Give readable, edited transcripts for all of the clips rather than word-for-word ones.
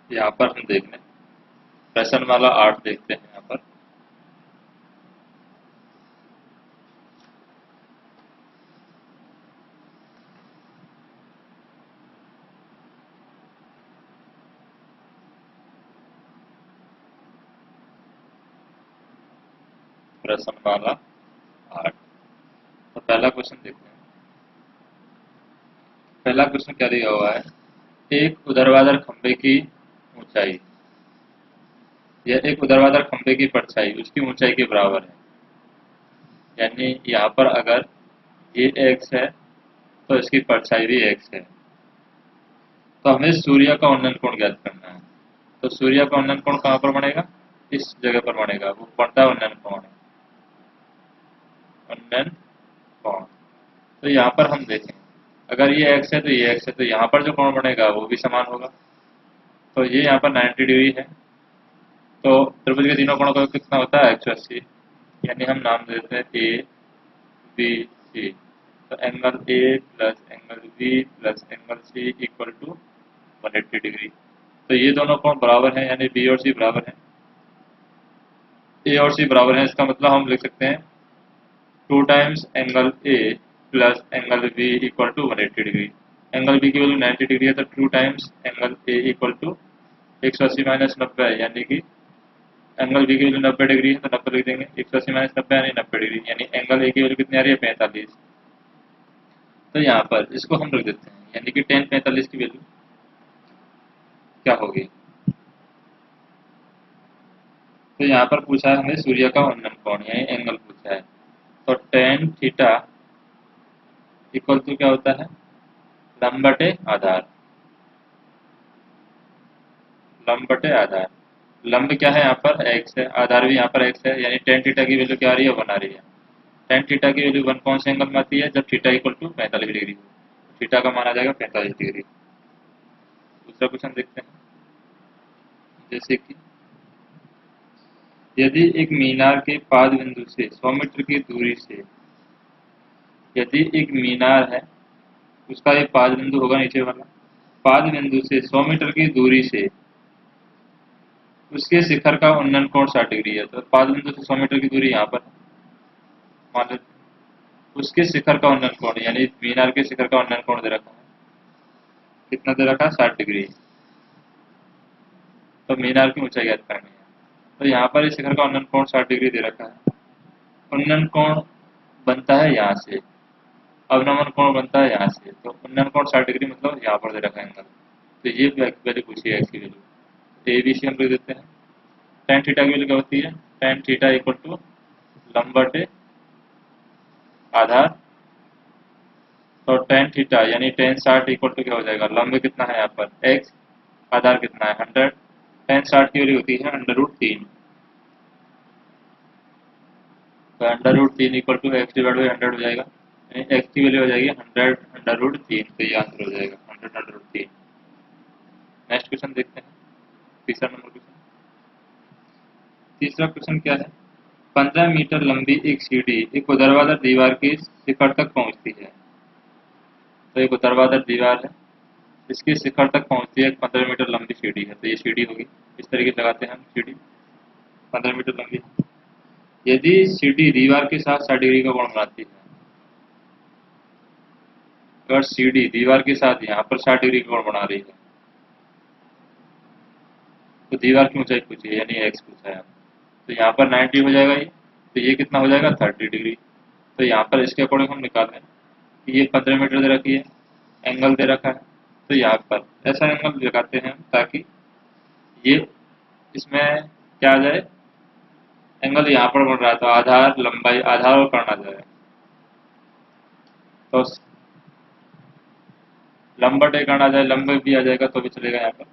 यहाँ पर हम देख लें, प्रश्न वाला 8 देखते हैं यहाँ पर। प्रश्न वाला 8, तो पहला क्वेश्चन देखते हैं। पहला क्वेश्चन क्या दिया हुआ है, एक ऊर्ध्वाधर खंभे की ऊंचाई या एक ऊर्ध्वाधर खंभे की परछाई उसकी ऊंचाई के बराबर है। यानी यहाँ पर अगर ये x है तो इसकी परछाई भी x है। तो हमें सूर्य का उन्नयन कोण ज्ञात करना है। तो सूर्य का उन्नयन कोण कहाँ पर बनेगा, इस जगह पर बनेगा, वो पड़ता है उन्नयन कोण, उन्नयन कोण। तो यहाँ पर हम देखें, अगर ये x है तो ये x है, तो यहाँ पर जो कोण बनेगा वो भी समान होगा। तो ये यहाँ पर 90 डिग्री है। तो त्रिभुज के तीनों कोणों का कितना होता है 180, यानी हम नाम देते हैं ए बी सी। तो angle A plus angle B plus angle C equal to 180 degree. तो ये दोनों कोण बराबर हैं, यानी बी और सी बराबर हैं। ए और सी बराबर हैं, इसका मतलब हम लिख सकते हैं 2 times angle A plus angle B equal to 180 degree. Angle B की वैल्यू 90 डिग्री है, तो 2 times angle A equal to 180 minus 90 है, यानी कि एंगल बी की वैल्यू 90 डिग्री है, तो 90 लिख देंगे। 180 माइनस 90 यानी 90 डिग्री, यानी एंगल ए की वैल्यू कितनी आ रही है 45। तो यहाँ पर इसको हम रख देते हैं, यानी कि tan 45 की वैल्यू क्या होगी। तो यहाँ पर पूछा है हमें सूर्य का उन्नयन कोण, यानी एंगल पूछा है। तो tan थीटा इक्वल टू क्या होता है, लंब बटे आधार, लंब बटे आधार। लंब क्या है यहाँ पर x है, आधार भी यहाँ पर x है, यानी tan थीटा की वैल्यू क्या आ रही है 1 आ रही है। tan थीटा की वैल्यू 1 कौन से एंगल में आती है, जब थीटा इक्वल टू 45 डिग्री हो। थीटा का मान आ जाएगा 45 डिग्री। दूसरा क्वेश्चन देखते हैं, जैसे कि यदि एक मीनार के पाद बिंदु से 100 मीटर की दूरी से, यदि एक मीनार है उसका एक पाद बिंदु होगा नीचे वाला, पाद बिंदु से 100 मीटर की दूरी से उसके शिखर का उन्नयन कोण 60 डिग्री है। तो पाद बिंदु से 100 मीटर की दूरी यहाँ पर मान लेते हैं। उसके शिखर का उन्नयन कोण, यानी मीनार के शिखर का उन्नयन कोण दे रखा है, कितना दे रखा है 60 डिग्री। तो मीनार की ऊंचाई ज्ञात करनी है। तो यहाँ पर इस शिखर का उन्नयन कोण 60 डिग्री दे रखा है। उन्नयन कोण बनता है यहाँ से, अवनमन कोण बनता है यहाँ से। तो उन्नयन कोण 60 डिग्री मतलब यहाँ पर दे रखा है एंगल। तो ये वैल्यू पूछी है इसकी वैल्यू, ए बी सी हम लिख देते हैं। tan थीटा की वैल्यू क्या होती है, tan थीटा इक्वल टू लंब बटे आधार। तो tan थीटा यानी tan 60 इक्वल टू क्या हो जाएगा, लंब कितना है यहाँ पर x, आधार कितना है 100। tan 60 की वैल्यू होती है √3। तो √3 equal to X divide by 100 हो जाएगा, यानी एक्स की वैल्यू हो जाएगी 100 √3। तो ये आंसर हो जाएगा 100 √3। नेक्स्ट क्वेश्चन देखते हैं, तीसरा नंबर क्वेश्चन। तीसरा क्वेश्चन क्या है, 15 मीटर लंबी एक सीढ़ी एक ऊर्ध्वाधर दीवार के शिखर तक पहुंचती है। तो एक ऊर्ध्वाधर दीवार है, इसके शिखर तक पहुंचती है, 15 मीटर लंबी सीढ़ी है। तो ये सीढ़ी होगी, इस तरीके से लगाते हैं हम सीढ़ी 15 मीटर लंबी। यदि सीढ़ी दीवार के साथ 60 डिग्री का कोण बनाती है, अगर सीढ़ी दीवार के साथ यहाँ पर 60 डिग्री का कोण बना रही है, तो दीवार की ऊंचाई पूछी है, यानी एक्स पूछा है। तो यहाँ पर 90 हो जाएगा ये, तो ये कितना हो जाएगा 30 डिग्री। तो यहाँ पर इसके अकॉर्डिंग हम निकालें कि ये 15 मीटर दे रखी है, एंगल दे रखा है। तो यहाँ पर ऐसा एंगल लगाते हैं ताकि ये इसमें क्या आ जाए, एंगल यहाँ पर बन रहा है तो आधार लंबाई आधार और कर्ण आ जाए। तो लंब बटे कर्ण आ जाए, लंब भी आ जाएगा तो भी चलेगा यहाँ पर,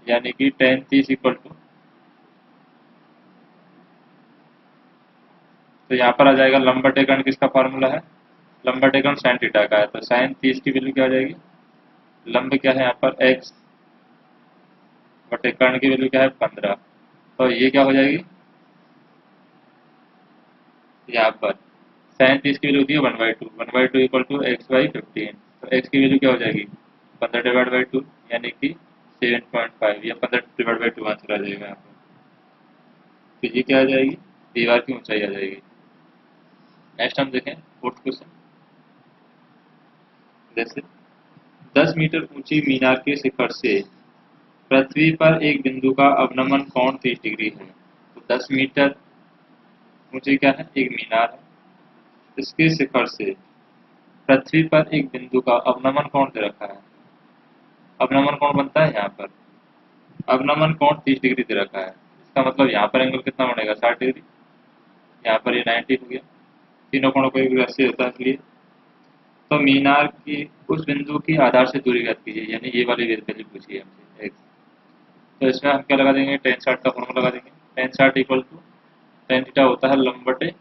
यानी कि tan 30 इक्वल टू, तो यहाँ पर आ जाएगा लंब बटे कर्ण किसका फार्मूला है, लंब बटे कर्ण साइन थीटा का है। तो साइन 30 की वैल्यू क्या आ जाएगी, लंब क्या है यहाँ पर x बटे कर्ण की वैल्यू क्या है 15। तो ये क्या हो जाएगी, यहाँ पर साइन 30 की वैल्यू होती है 1/2, 1/2 इक्वल टू x/15। तो x की वैल्यू क्या हो जाएगी 15 डिवाइड बाई 2, यानी कि 7.5 या 15/2 आंसर आ जाएगा यहाँ पर। तो ये क्या आ जाएगी, दीवार की ऊंचाई आ जाएगी। नेक्स्ट हम देखें फोर्थ क्वेश्चन। जैसे 10 मीटर ऊंची मीनार के शिखर से पृथ्वी पर एक बिंदु का अवनमन कोण 30 डिग्री है। तो 10 मीटर ऊंची क्या है, एक मीनार है, इसके शिखर से पृथ्वी पर एक बिंदु का अवनमन कोण दे रखा है। अवनमन कोण बनता है यहाँ पर, अवनमन कोण 30 डिग्री दे रखा है। इसका मतलब यहाँ पर एंगल कितना बनेगा, 60 डिग्री। यहाँ पर ये 90 हो गया, तीनों कोणों को एक 80 होता है इसलिए। तो मीनार की उस बिंदु की आधार से दूरी ज्ञात कीजिए, यानी ये वाली वैल्यू पूछी है हमसे x। तो इसमें हम क्या लगा देंगे, tan 60 का फॉर्मूला लगा देंगे। tan 60 equal to tan theta होता है लंब बटे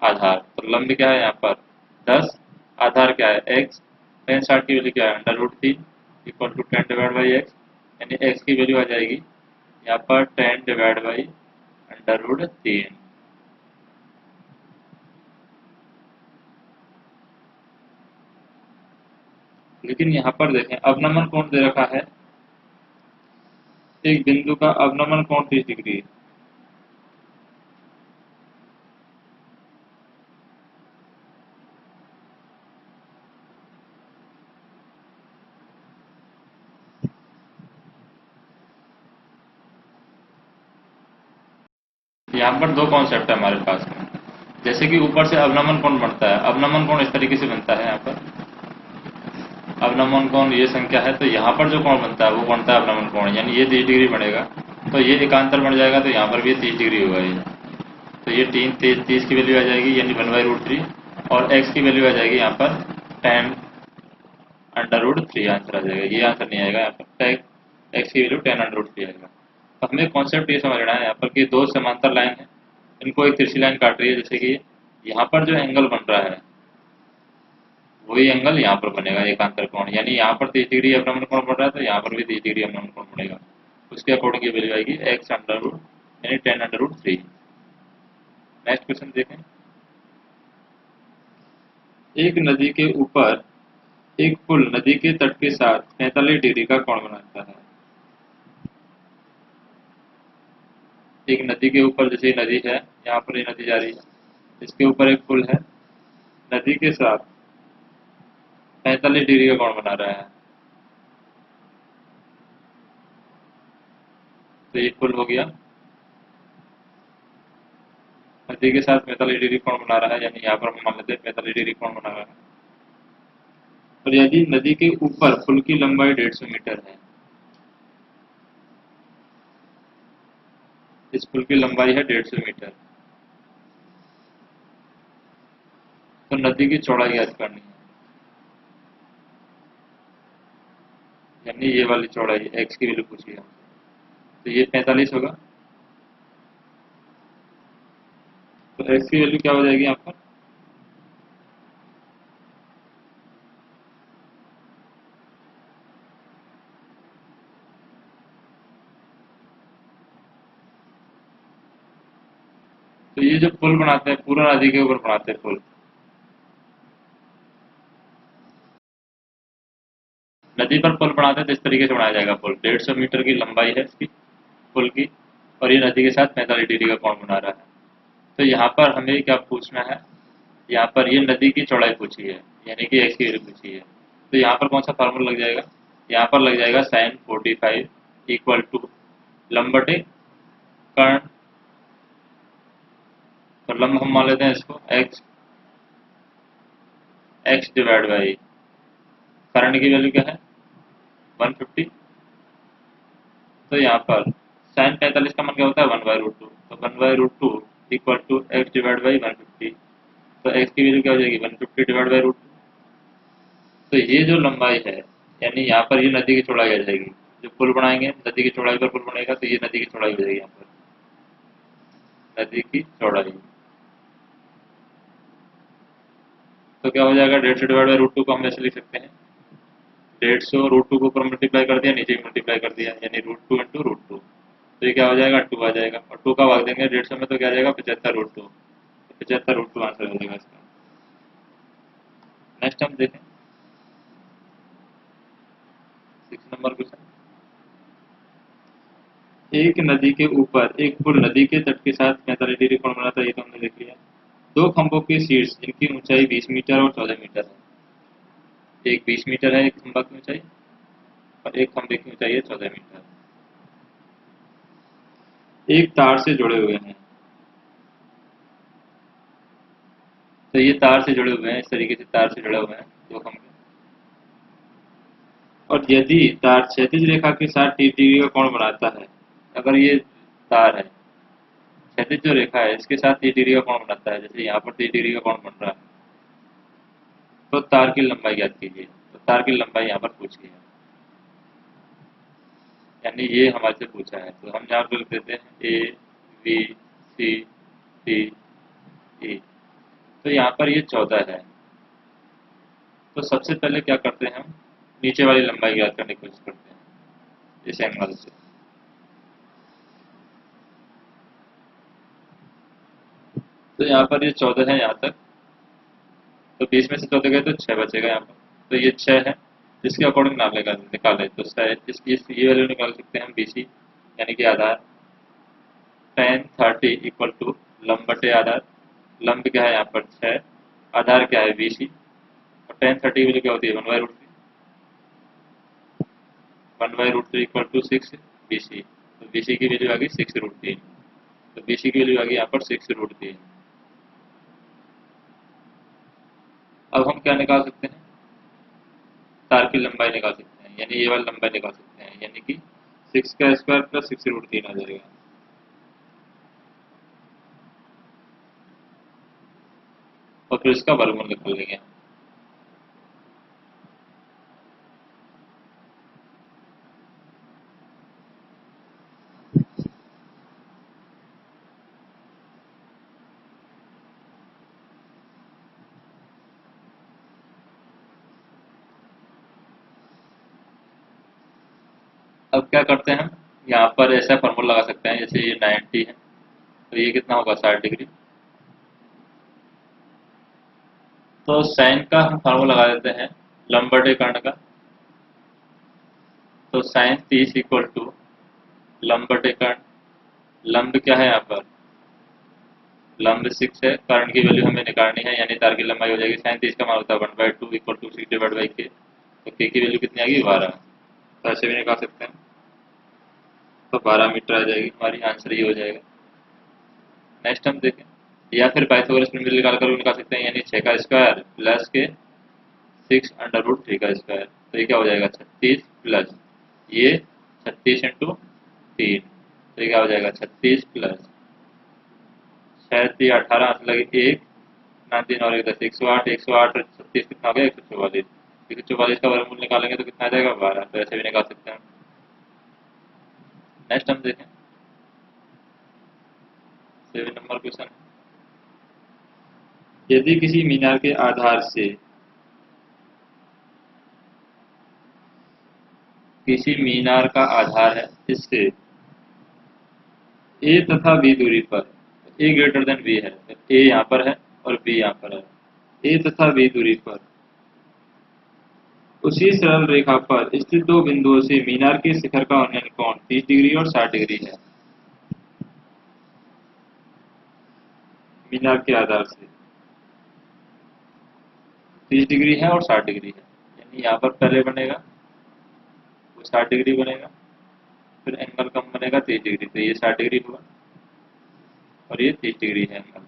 आधार। तो लंब क्या है यहाँ पर 10, आधार क्या है x, tan 60 की वैल्यू क्या है √3 equal to 10 divide by X, यानी x की वैल्यू आ जाएगी यहाँ पर 10 डिवाइड बाई √3। लेकिन यहाँ पर देखें अवनमन कोण दे रखा है, एक बिंदु का अवनमन कोण 30 डिग्री है। यहाँ पर दो कॉन्सेप्ट है हमारे पास में। जैसे कि ऊपर से अवनमन कोण बनता है, अवनमन कोण इस तरीके से बनता है। यहाँ पर अवनमन कोण ये संख्या है, तो यहाँ पर जो कोण बनता है वो बनता है अवनमन कोण, यानी ये 30 डिग्री बनेगा। तो ये एकांतर बन जाएगा, तो यहाँ पर भी 30 डिग्री होगा ये। तो ये 30 की वैल्यू आ जाएगी, यानी 1/√3, और x की वैल्यू आ जाएगी यहाँ पर 10√3 आंसर आ जाएगा। ये आंसर नहीं आएगा, यहाँ पर x की वैल्यू 10√3 आएगा। तो हमें कॉन्सेप्ट ये समझना है यहाँ पर कि दो समांतर लाइन है, इनको एक तिरछी लाइन काट रही है। जैसे कि यहाँ पर जो एंगल बन रहा है वही एंगल यहाँ पर बनेगा एकांतर कोण, यानी यहाँ पर 30 डिग्री अवनमन कोण बन रहा है, तो यहाँ पर भी 30 डिग्री अवनमन कोण बनेगा। उसके अकॉर्डिंग ये वैल्यू आएगी x अंडर रूट यानी 10√3। नेक्स्ट क्वेश्चन देखें। एक नदी के ऊपर एक पुल नदी के तट के साथ 45 डिग्री का कोण बनाता है। एक नदी के ऊपर, जैसे ये नदी है, यहाँ पर ये नदी जा रही है, इसके ऊपर एक पुल है, नदी के साथ 45 डिग्री का कोण बना रहा है। तो ये पुल हो गया, नदी के साथ 45 डिग्री कोण बना रहा है, यानी यहाँ पर हम मान लेते हैं 45 डिग्री कोण बना रहा है। और यदि नदी के ऊपर पुल की लंबाई 150 मीटर है, इस पुल की लंबाई है 150 मीटर, तो नदी की चौड़ाई ज्ञात करनी है, यानी ये वाली चौड़ाई x की वैल्यू पूछी है। तो ये 45 होगा, तो x की वैल्यू क्या हो जाएगी यहाँ पर, तो ये जो पुल बनाते हैं पूरा नदी के ऊपर बनाते हैं पुल, नदी पर पुल बनाते हैं तो इस तरीके से बनाया जाएगा पुल। 150 मीटर की लंबाई है इसकी पुल की, और ये नदी के साथ 45 डिग्री का कोण बना रहा है। तो यहाँ पर हमें क्या पूछना है, यहाँ पर ये नदी की चौड़ाई पूछी है, यानी कि x की वैल्यू पूछी है। तो यहाँ पर कौन सा फार्मूला लग जाएगा, यहाँ पर लग जाएगा sin 45 इक्वल टू लंब बटे कर्ण। तो लंब हम मान लेते हैं इसको x डिवाइड बाई कर्ण की वैल्यू क्या है 150। तो यहाँ पर sin 45 का मान क्या होता है 1/√2, तो 1/√2 equal to x divide by 150। तो x की वैल्यू क्या हो जाएगी 150 डिवाइड बाई √2। तो ये जो लंबाई है, यानी यहाँ पर ये नदी की चौड़ाई आ जाएगी। जो पुल बनाएंगे नदी की चौड़ाई पर पुल बनेगा, तो ये नदी की चौड़ाई हो जाएगी। यहाँ पर नदी की चौड़ाई तो क्या हो जाएगा 150 डिवाइड बाई √2 को हम ऐसे लिख सकते हैं 150 √2 को ऊपर मल्टीप्लाई कर दिया, नीचे मल्टीप्लाई कर दिया, यानी √2 इंटू √2। तो ये क्या हो जाएगा 2 आ जाएगा, और 2 का भाग देंगे 150 में, तो क्या आ जाएगा 75√2। 75√2 आंसर हो जाएगा इसका। नेक्स्ट हम देखें नंबर क्वेश्चन, एक नदी के ऊपर एक पुल नदी के तट के साथ 45 डिग्री कोण बनाता है, ये तो हमने देख लिया। दो खंभों के शीर्ष जिनकी ऊंचाई 20 मीटर और 14 मीटर है, एक 20 मीटर है एक खंभा की ऊंचाई और एक खंभे की ऊंचाई है 14 मीटर, एक तार से जुड़े हुए हैं। तो ये तार से जुड़े हुए हैं, इस तरीके से तार से जुड़े हुए हैं दो खंभे, और यदि तार क्षैतिज रेखा के साथ 30 डिग्री का कोण बनाता है, अगर ये तार है क्षैतिज जो रेखा है इसके साथ 30 डिग्री का कोण बनाता है, जैसे यहाँ पर 30 डिग्री का कोण बन रहा है, तो तार की लंबाई ज्ञात कीजिए। तो तार की लंबाई यहाँ पर पूछी है, यानी ये हमारे से पूछा है, तो हम यहाँ पर लिख देते हैं A B C D E. तो यहाँ पर ये 14 है। तो सबसे पहले क्या करते हैं, हम नीचे वाली लंबाई ज्ञात करने की कोशिश करते हैं इस एंगल से। तो यहाँ पर ये 14 है यहाँ तक, तो 20 में से 14 गए तो 6 बचेगा यहाँ पर, तो ये 6 है जिसके अकॉर्डिंग नाम निकाले तो शायद ये वैल्यू निकाल सकते हैं हम BC, यानी कि आधार tan 30 इक्वल टू लंब बटे आधार, लंब क्या है यहाँ पर 6, आधार क्या है BC, और tan 30 की वैल्यू क्या होती है 1/√3 इक्वल टू 6 BC। तो BC की वैल्यू आ गई 6√3, तो BC की वैल्यू आ गई यहाँ पर 6√3। अब हम क्या निकाल सकते हैं, तार की लंबाई निकाल सकते हैं, यानी ये वाली लंबाई निकाल सकते हैं, यानी कि 6 का स्क्वायर प्लस 6√3 आ जाएगा। और फिर इसका वर्गमूल निकाल लेंगे। अब क्या करते हैं, हम यहाँ पर ऐसा फॉर्मूला लगा सकते हैं, जैसे ये 90 है तो ये कितना होगा 60 डिग्री। तो साइन का हम फार्मूला लगा देते हैं लंब बटे कर्ण का, तो साइन 30 इक्वल टू लंब बटे कर्ण, लंब क्या है यहाँ पर लंब 6 है, कर्ण की वैल्यू हमें निकालनी है, यानी तार की लंबाई हो जाएगी साइन 30 का मान होता है 1/2 इक्वल टू 6/k, तो k की वैल्यू कितनी आ गई 12, तो ऐसे भी निकाल सकते हैं, तो 12 मीटर आ जाएगी, हमारी आंसर ये हो जाएगा। नेक्स्ट हम देखें, या फिर पाइथागोरस प्रमेय निकाल कर निकाल सकते हैं, यानी 6 का स्क्वायर प्लस के 6√3 का स्क्वायर, तो ये क्या हो जाएगा 36 प्लस ये 36 इंटू 3, तो ये क्या हो जाएगा 36 प्लस 6 18 हाथ लगे 1 ना 3 और 1 10 108, 108 36 कितना हो गया 144, 144 का वर्गमूल निकालेंगे तो कितना आ जाएगा 12, तो ऐसे भी निकाल सकते हैं। नेक्स्ट हम देखें 7 नंबर क्वेश्चन, यदि किसी मीनार के आधार से किसी मीनार का आधार है इससे A तथा B दूरी पर, A ग्रेटर देन B है, तो A यहाँ पर है और B यहाँ पर है, A तथा B दूरी पर उसी सरल रेखा पर स्थित दो बिंदुओं से मीनार के शिखर का उन्नयन कोण 30 डिग्री और 60 डिग्री है। मीनार के आधार से 30 डिग्री है और 60 डिग्री है, यानी यहाँ पर पहले बनेगा वो 60 डिग्री बनेगा, फिर एंगल कम बनेगा 30 डिग्री, तो ये 60 डिग्री होगा और ये 30 डिग्री है एंगल।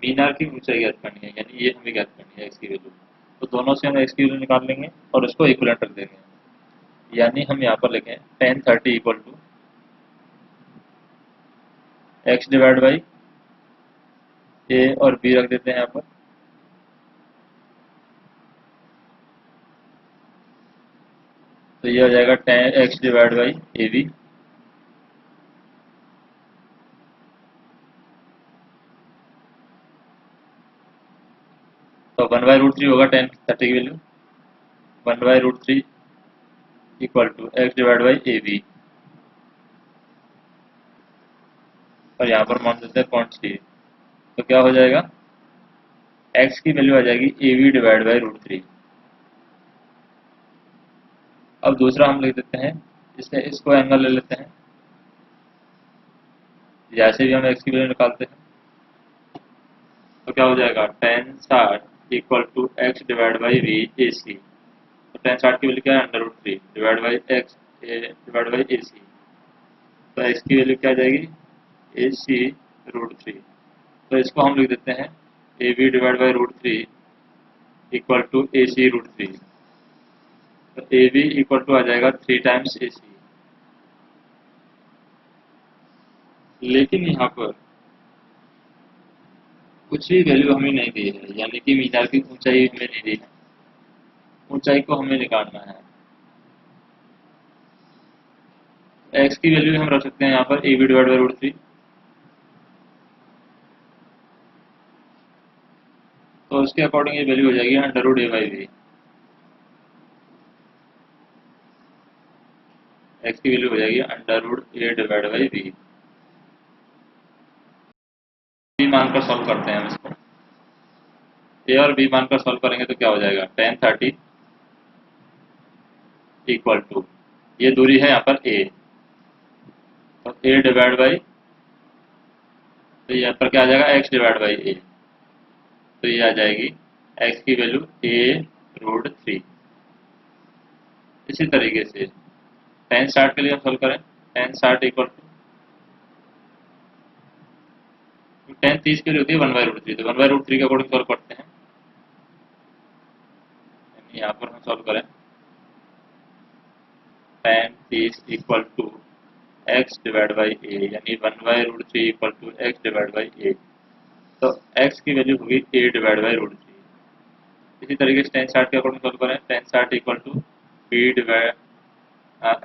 मीनार की ऊंचाई ज्ञात करनी है, यानी ये हमें ज्ञात करनी है एक्स की वैल्यू, तो दोनों से हम एक्स की वैल्यू निकाल लेंगे और उसको इक्वलेंट रख देंगे, यानी हम यहाँ पर लिखें tan 30 equal to X divide by A और बी रख देते हैं यहाँ पर, तो ये हो जाएगा tan x divide by A B, तो 1/√3 होगा tan 30 की value 1/√3 equal to X divide by A B, और यहाँ पर मान देते हैं 0.3, तो क्या हो जाएगा x की वैल्यू आ जाएगी ए बी डिवाइड बाई √3, अब दूसरा हम लिख देते हैं, इसको एंगल ले लेते हैं, जैसे भी हम एक्स की वैल्यू निकालते हैं तो क्या हो जाएगा, tan 60 equal to X divide by B A C. तो टेन 60 की वैल्यू क्या है, √3 divide by X divide by A C. तो एक्स की वैल्यू क्या आ जाएगी, ए सी √3। तो इसको हम लिख देते हैं A B divide by √3 equal to A C √3। तो ए बी इक्वल टू आ जाएगा 3 टाइम्स ए सी। लेकिन यहाँ पर कुछ भी वैल्यू हमें नहीं दी है, यानी कि मीनार की ऊंचाई हमें नहीं दी है, ऊंचाई को हमें निकालना है। एक्स की वैल्यू हम रख सकते हैं यहाँ पर ए बी डिवाइड बाई √3। तो उसके अकॉर्डिंग ये वैल्यू हो जाएगी √a/v। एक्स की वैल्यू हो जाएगी √a divide by V. B मानकर सॉल्व करते हैं हम इसको। ए और बी मानकर सॉल्व करेंगे तो क्या हो जाएगा, टेन 30 इक्वल टू, ये दूरी है यहाँ पर ए, तो ए डिवाइड बाई, तो यहाँ पर क्या आ जाएगा, एक्स डिवाइड बाई ए। तो ये आ जाएगी एक्स की वैल्यू a√3। इसी तरीके से टेन 60 के लिए हम सॉल्व करें, टेन 60 इक्वल टू टेन 30 के लिए होती है 1/√3। तो 1/√3 के अकॉर्डिंग सॉल्व करते हैं। यहाँ पर हम सॉल्व करें, tan 30 equal to X divide by A, यानी 1/√3 equal to X divide by A. तो एक्स की वैल्यू होगी ए डिवाइड बाई √3। इसी तरीके से टेन 60 के अकॉर्डिंग सॉल्व करें, tan 60 equal to B divide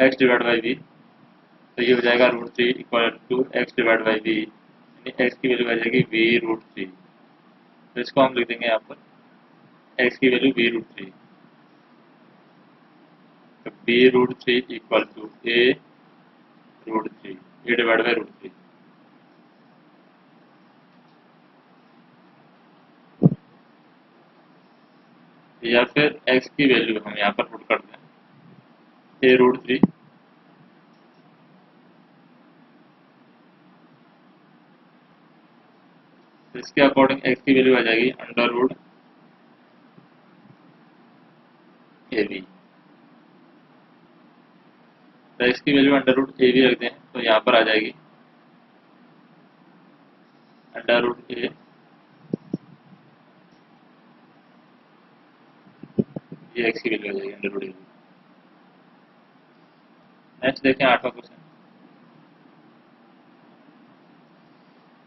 X divide by B. तो ये हो जाएगा √3 equal to X divide by B, यानी एक्स की वैल्यू आ जाएगी v√3। तो इसको हम लिख देंगे यहाँ पर, एक्स की वैल्यू v√3। तो b√3 equal to a√3, A divide by √3। या फिर x की वैल्यू हम यहाँ पर पुट करते हैं a√3 तो इसके अकॉर्डिंग x की वैल्यू आ जाएगी √ab। तो x की वैल्यू √ab रखते हैं तो यहाँ पर आ जाएगी √a, ये x की वैल्यू आ जाएगी √ab। नेक्स्ट देखें 8वां क्वेश्चन।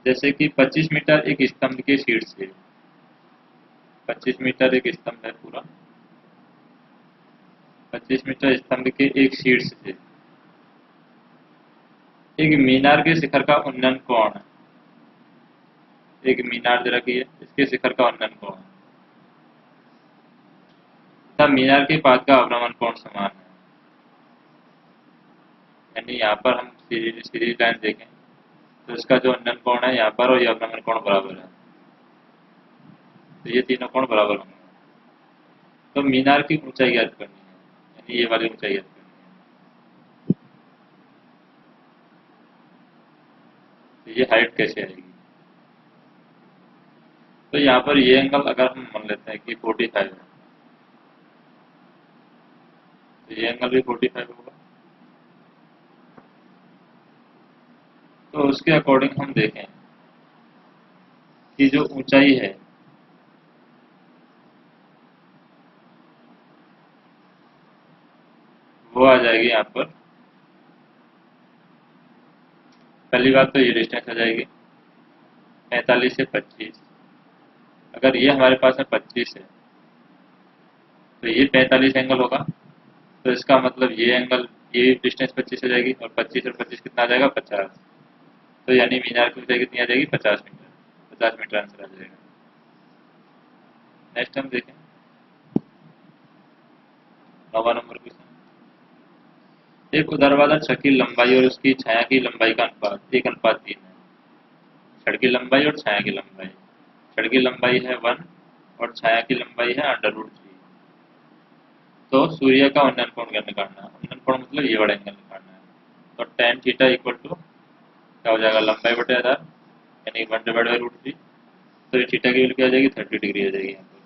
जैसे कि 25 मीटर एक स्तंभ के शीर्ष से, 25 मीटर एक स्तंभ है पूरा, 25 मीटर स्तंभ के एक शीर्ष से एक मीनार के शिखर का उन्नयन कोण, एक मीनार दे रखी है, इसके शिखर का उन्नयन कोण तथा मीनार के पाद का अवनमन कोण समान है। यानी यहाँ पर हम सीधी लाइन देखें तो इसका जो उन्नयन कोण है यहाँ पर और ये अवनमन कोण बराबर है, तो ये तीनों कोण बराबर होंगे। तो मीनार की ऊंचाई ज्ञात करनी है, यानी ये वाली ऊंचाई ज्ञात करनी है। तो ये हाइट कैसे आएगी, तो यहाँ पर ये एंगल अगर हम मान लेते हैं कि 45 है, तो ये एंगल भी 45 होगा। तो उसके अकॉर्डिंग हम देखें कि जो ऊंचाई है वो आ जाएगी यहाँ पर, पहली बात तो ये डिस्टेंस आ जाएगी 45 से 25। अगर ये हमारे पास में 25 है तो ये 45 एंगल होगा, तो इसका मतलब ये एंगल, ये डिस्टेंस 25 हो जाएगी और 25 और 25 कितना आ जाएगा, 50। तो यानी मीनार की ऊंचाई कितनी आ जाएगी, 50 मीटर। 50 मीटर आंसर आ जाएगा। नेक्स्ट हम देखें 9वां नंबर क्वेश्चन। एक ऊर्ध्वाधर छड़ की लंबाई और उसकी छाया की लंबाई का अनुपात 1:3 है। छड़ की लंबाई और छाया की लंबाई, छड़ की लंबाई है 1 और छाया की लंबाई है √3। तो सूर्य का उन्नयन कोण निकालना है। उन्नयन कोण मतलब ये वाला एंगल निकालना है। तो tan थीटा इक्वल टू क्या हो जाएगा, लंबाई बटे आधार, यानी 1/√3। तो ये थीटा की वैल्यू क्या आ जाएगी, 30 डिग्री आ जाएगी यहाँ पर।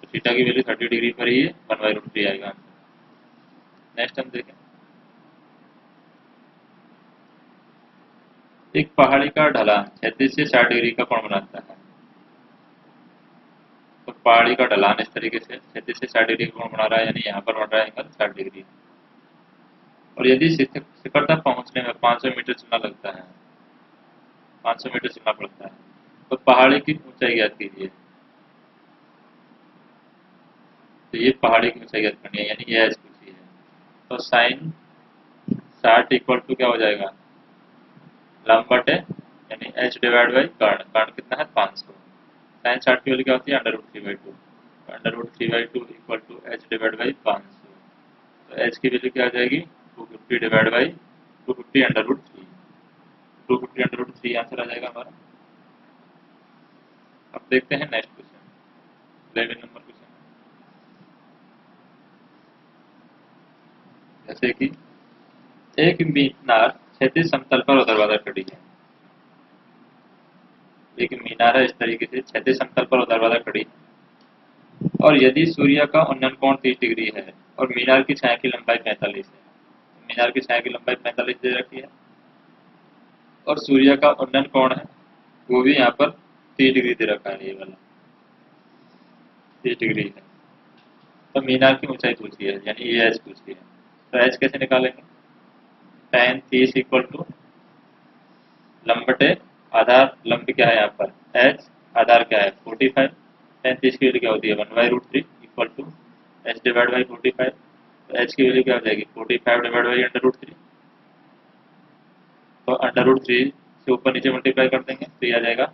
तो थीटा की वैल्यू 30 डिग्री पर ही 1/√3 आएगा आंसर। नेक्स्ट हम देखें, एक पहाड़ी का ढलान 36 से 60 डिग्री का कोण बनाता है। तो पहाड़ी का ढलान इस तरीके से 36 से 60 डिग्री का कोण बना रहा है, यानी यहाँ पर बन रहा है एंगल 60 डिग्री। और यदि शिखर तक पहुँचने में 500 मीटर चलना लगता है, 500 मीटर चलना पड़ता है, तो पहाड़ी की ऊंचाई ज्ञात कीजिए। तो ये पहाड़ी की ऊंचाई ज्ञात करनी है, यानी ये एच पूछी है। तो साइन 60 इक्वल टू क्या हो जाएगा, लंब बटे यानी एच डिवाइड बाई कर्ण। कर्ण कितना है, 500। साइन 60 की वैल्यू क्या होती है, √3/2। √3/2 equal to H divide by 500। तो एच की वैल्यू क्या आ जाएगी, 250 डिवाइड बाई 250 √3। 250 √3 आंसर आ जाएगा हमारा। अब देखते हैं नेक्स्ट क्वेश्चन, 11 नंबर क्वेश्चन। जैसे कि एक मीनार क्षैतिज समतल पर ऊर्ध्वाधर खड़ी है। एक मीनार है इस तरीके से क्षैतिज समतल पर ऊर्ध्वाधर खड़ी है, और यदि सूर्य का उन्नयन कोण 30 डिग्री है और मीनार की छाया की लंबाई 45 है। मीनार की छाया की लंबाई 45 दे रखी है और सूर्य का उन्नयन कोण है वो भी यहाँ पर 30 डिग्री दे रखा है, ये वाला 30 डिग्री है। तो मीनार की ऊंचाई पूछी है, यानी ये एच पूछी है। तो एच कैसे निकालेंगे, tan 30 इक्वल टू लंब बटे आधार। लंब क्या है यहाँ पर एच, आधार क्या है 45। tan 30 की वैल्यू क्या होती है 1/√3 equal to H divide by 45। तो एच की वैल्यू क्या हो जाएगी 45 डिवाइड बाई √3। तो √3 से ऊपर नीचे मल्टीप्लाई कर देंगे तो ये आ जाएगा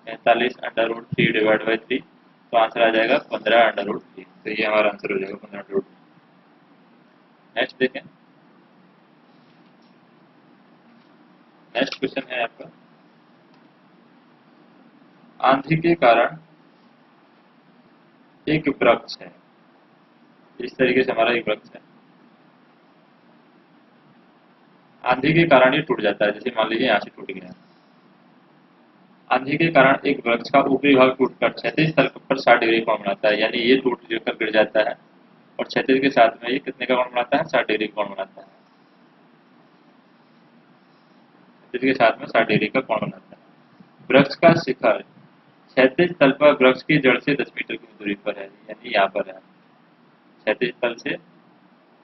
45 √3 डिवाइड बाई 3। तो आंसर आ जाएगा 15 √3। तो ये हमारा आंसर हो जाएगा 15 √3। नेक्स्ट देखें, नेक्स्ट क्वेश्चन है आपका, आंधी के कारण एक वृक्ष है। इस तरीके से हमारा एक वृक्ष है, आंधी के कारण ये टूट जाता है। जैसे मान लीजिए यहाँ से टूट गया, आंधी के कारण एक वृक्ष का ऊपरी भाग टूटकर क्षैतिज तल पर 60 डिग्री कोण बनाता है, यानी ये टूट कर गिर जाता है और क्षैतिज के साथ में ये कितने का कोण बनाता है, 60 डिग्री कोण बनाता है। क्षैतिज के साथ में 60 डिग्री का कोण बनाता है। वृक्ष का शिखर क्षैतिज तल पर वृक्ष की जड़ से 10 मीटर की दूरी पर है, यानी यहाँ पर है। क्षैतिज तल से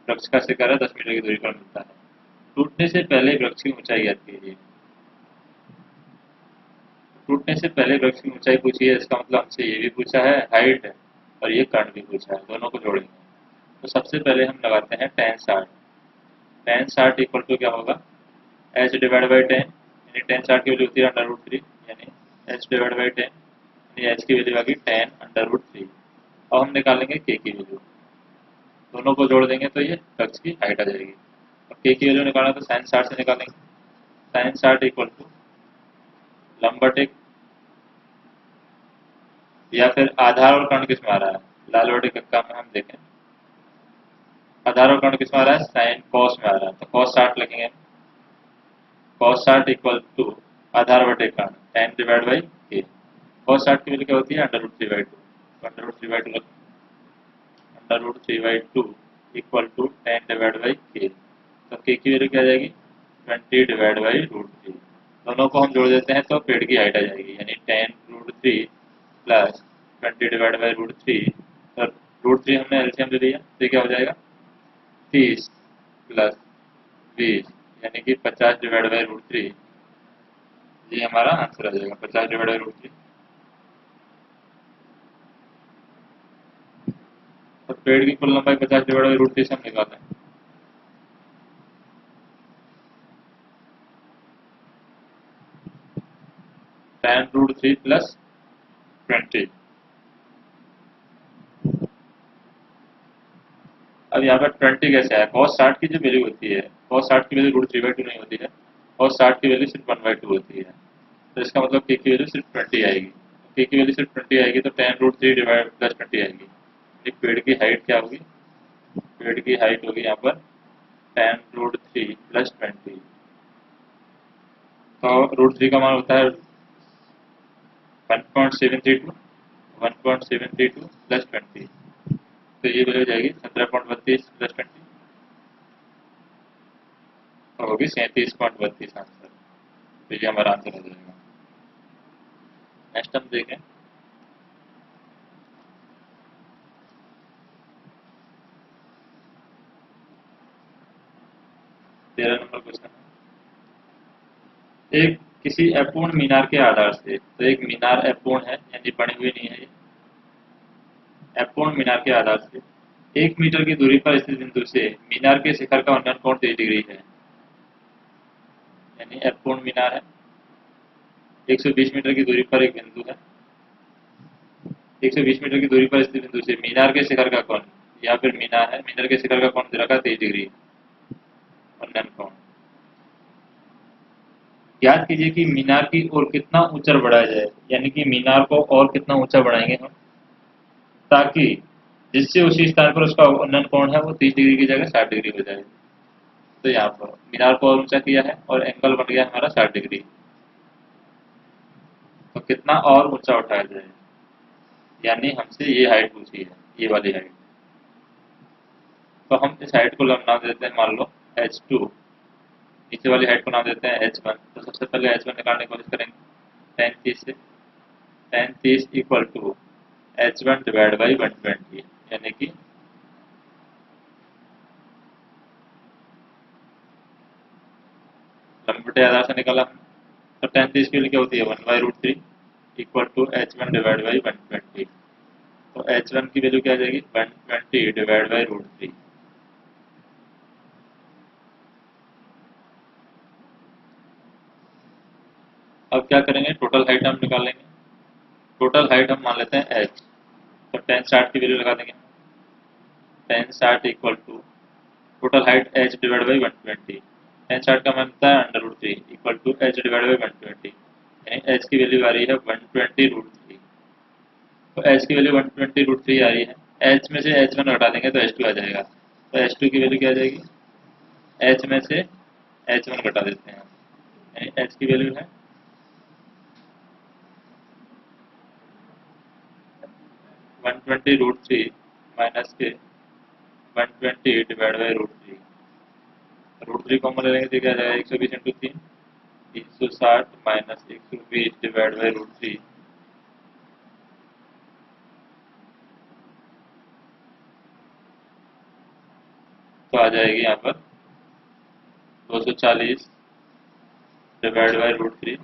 वृक्ष का शिखर है 10 मीटर की दूरी पर मिलता है। टूटने से पहले वृक्ष की ऊंचाई ज्ञात कीजिए। टूटने से पहले वृक्ष की ऊंचाई पूछी है, इसका मतलब हमसे ये भी पूछा है हाइट, और ये कर्ण भी पूछा है, दोनों को जोड़ेंगे। तो सबसे पहले हम लगाते हैं tan 60। tan 60 इक्वल टू क्या होगा, एच डिवाइड बाई 10, यानी tan 60 की वैल्यू होती है √3, यानी एच डिवाइड बाई 10, यानी एच की वैल्यू आ गई tan√3। अब हम निकालेंगे के की वैल्यू, दोनों को जोड़ देंगे तो ये वृक्ष की हाइट आ जाएगी। और के की वैल्यू निकालना तो sin 60 से निकालेंगे। sin 60 इक्वल टू लंब बटे, या फिर आधार और कर्ण किस में आ रहा है, लाल बटे कक्का में हम देखें आधार और कर्ण किस में आ रहा है, साइन कॉस में आ रहा है। तो cos 60 लिखेंगे, cos 60 इक्वल टू आधार बटे कर्ण tan डिवाइड बाई के। cos 60 की वैल्यू क्या होती है √3/2। √3/2 √3/2 equal to tan divide by K. तो के की वैल्यू क्या आ जाएगी 20 डिवाइड बाई √3। दोनों को हम जोड़ देते हैं तो पेड़ की हाइट आ जाएगी, यानी tan√3 प्लस 20 डिवाइड बाई √3। तो √3 हमने एलसीएम ले लिया तो क्या हो जाएगा 30 प्लस 20, यानी कि 50 डिवाइड बाई √3। ये हमारा आंसर आ जाएगा 50 डिवाइड बाई √3। तो पेड़ की कुल लंबाई 50 डिवाइड बाई √3 से हम निकालें, tan√3 प्लस 20। अब यहाँ पर 20 कैसे आया, cos 60 की जो वैल्यू होती है, cos 60 की वैल्यू √3/2 नहीं होती है, cos 60 की वैल्यू सिर्फ 1/2 होती है। तो इसका मतलब के की वैल्यू सिर्फ 20 आएगी। के की वैल्यू सिर्फ 20 आएगी तो tan√3 डिवाइड प्लस 20 आएगी। एक पेड़ की हाइट क्या होगी बेड की हाइट होगी यहाँ पर 10√3 प्लस 20। तो √3 का मान होता है 1.732 1.732 प्लस 20। तो ये वैल्यू हो जाएगी 17.32 प्लस 20, तो होगी 37.32 आंसर। तो ये हमारा आंसर हो जाएगा। नेक्स्ट हम देखें, तेरह नंबर क्वेश्चन। एक किसी अपूर्ण मीनार के आधार से, तो एक मीनार अपूर्ण है यानी बनी हुई नहीं है ये, अपूर्ण मीनार के आधार से 1 मीटर की दूरी पर स्थित बिंदु से मीनार के शिखर का उन्नयन कोण 30 डिग्री है। यानी अपूर्ण मीनार है, 120 मीटर की दूरी पर एक बिंदु है, 120 मीटर की दूरी पर स्थित बिंदु से मीनार के शिखर का कोण, या फिर मीनार है, मीनार के शिखर का कोण दे रखा 30 डिग्री उन्नयन कोण। याद कीजिए कि मीनार की ओर कितना ऊंचा बढ़ाया जाए, यानी कि मीनार को और कितना ऊंचा बढ़ाएंगे हम, ताकि जिससे उसी स्थान पर उसका उन्नयन कोण है वो 30 डिग्री की जगह 60 डिग्री हो जाए। तो यहाँ पर मीनार को और ऊंचा किया है और एंगल बन गया हमारा 60 डिग्री। तो कितना और ऊंचा उठाया जाए, यानी हमसे ये हाइट पूछी है, ये वाली हाइट। तो हम इस हाइट को नाम देते हैं, मान लो h2, नीचे वाली हाइट को नाम देते हैं h1। तो सबसे पहले h1 निकालने की कोशिश करेंगे, 10 30 से 10 30 equal to h1 divide by 120, यानी कि लंबे बटे आधार से निकाला हमने। तो 10 30 की वैल्यू क्या होती है 1/√3 equal to h1 divide by 120। तो h1 की वैल्यू क्या आ जाएगी 120 डिवाइड बाई √3। अब क्या करेंगे, टोटल हाइट हम निकालेंगे। टोटल हाइट हम मान लेते हैं h, तो 10 60 की वैल्यू लगा देंगे। 10 60 equal to total height h divide by 120। 10 60 का मान होता है √3 equal to h divide by 120, यानी h की वैल्यू आ रही है 120√3। तो h की वैल्यू 120√3 आ रही है, h में से h1 घटा देंगे तो h2 आ जाएगा। तो h2 की वैल्यू क्या आ जाएगी, h में से h1 घटा देते हैं, यानी h की वैल्यू है 120√3 माइनस के 120 डिवाइड बाई √3। √3 कॉमन ले लेंगे तो क्या आ जाएगा 120 इंटू 3, 360 माइनस 120 डिवाइड बाई √3। तो आ जाएगी यहाँ पर 240 डिवाइड बाई √3।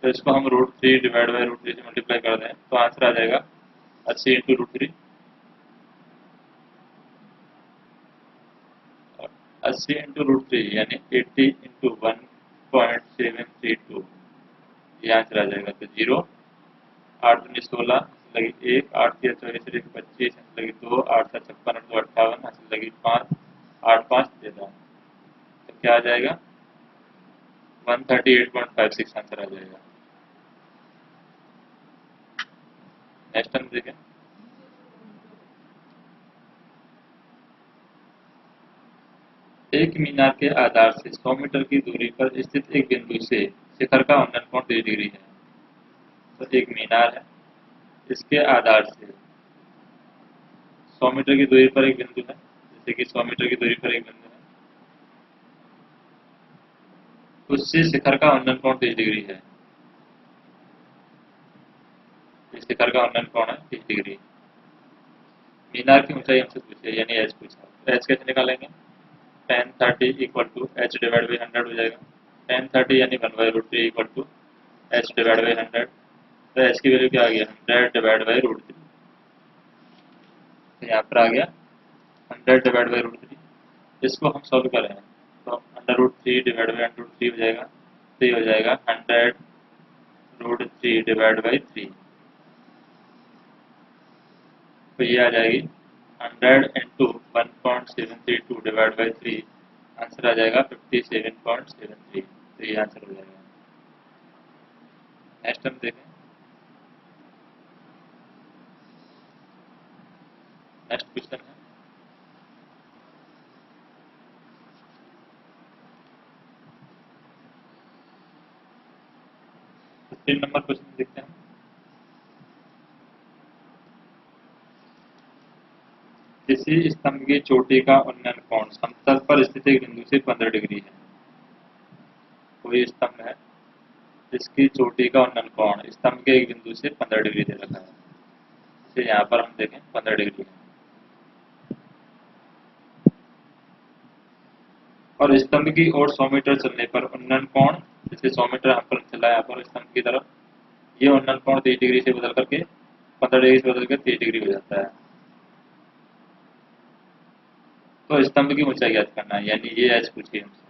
तो इसको हम √3 डिवाइड बाई √3 से मल्टीप्लाई कर दें तो आंसर आ जाएगा 80 इंटू √3, 80 इंटू √3 यानी 80 इंटू 1.732, ये आंसर आ जाएगा। तो 0 8 दूनी 16 लगी 1, 8 3 24 25 लगी 2, 8 7 56 8 2 58 लगी 5, 8 5 13। तो क्या आ जाएगा 138.56 आंसर आ जाएगा। नेक्स्ट हम देखें, एक मीनार के आधार से 100 मीटर की दूरी पर स्थित एक बिंदु से शिखर का उन्नयन कोण 30 डिग्री है। तो एक मीनार है, इसके आधार से 100 मीटर की दूरी पर एक बिंदु है, जैसे कि 100 मीटर की दूरी पर एक बिंदु है, उससे शिखर का उन्नयन कोण 30 डिग्री है। इस शिखर का उन्नयन कोण है 30 डिग्री। मीनार की ऊंचाई हमसे पूछी है, यानी एच पूछा, तो एच कैसे निकालेंगे, 1030 equal to H divide by 100 हो जाएगा। 1030 यानी 1/√3 equal to H divide by 100। तो एच की वैल्यू क्या आ गया 100 डिवाइड बाई √3। तो यहाँ पर आ गया 100 डिवाइड बाई √3। इसको हम सॉल्व करें तो √3 डिवाइड बाई √3 हो जाएगा, तो ये हो जाएगा 100√3 डिवाइड बाई 3। तो ये आ जाएगी 100 इंटू 1.732 डिवाइड बाई 3, आंसर आ जाएगा 57.73। तो ये आंसर हो जाएगा। नेक्स्ट हम देखें, नेक्स्ट क्वेश्चन है, 16 नंबर क्वेश्चन देखते हैं। किसी स्तंभ की चोटी का उन्नयन कोण समतल पर स्थित एक बिंदु से 15 डिग्री है। कोई स्तंभ है जिसकी चोटी का उन्नयन कोण स्तंभ के एक बिंदु से 15 डिग्री दे रखा है। जैसे यहाँ पर हम देखें 15 डिग्री है और स्तंभ की ओर 100 मीटर चलने पर उन्नयन कोण, जैसे 100 मीटर हम पर चला यहाँ पर स्तंभ की तरफ, ये उन्नयन कोण 30 डिग्री से बदल करके 15 डिग्री से बदल कर 30 डिग्री हो जाता है। तो स्तंभ की ऊंचाई ज्ञात करना है, यानी ये एच पूछिए हमसे।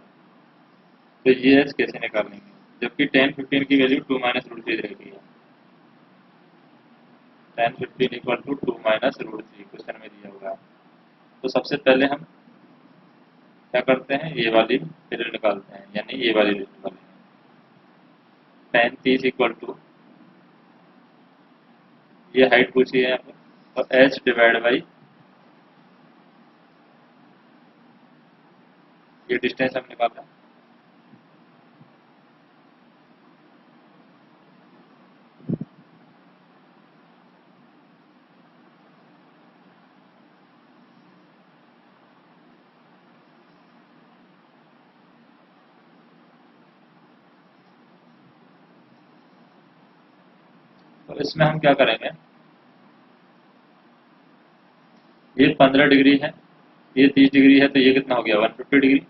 तो ये एच कैसे निकालेंगे, जबकि tan 15 की वैल्यू 2 माइनस रूट थ्री रहेगी। tan 15 equal to 2 minus root three question में दिया हुआ है। तो सबसे पहले हम क्या करते हैं, ये वाली वैल्यू निकालते हैं, यानी ये वाली वैल्यू निकालेंगे। tan 30 इक्वल टू, ये हाइट पूछी है यहाँ पर, तो एच डिवाइड बाई ये डिस्टेंस हम निकाला। तो इसमें हम क्या करेंगे, ये 15 डिग्री है, ये 30 डिग्री है, तो ये कितना हो गया 150 डिग्री।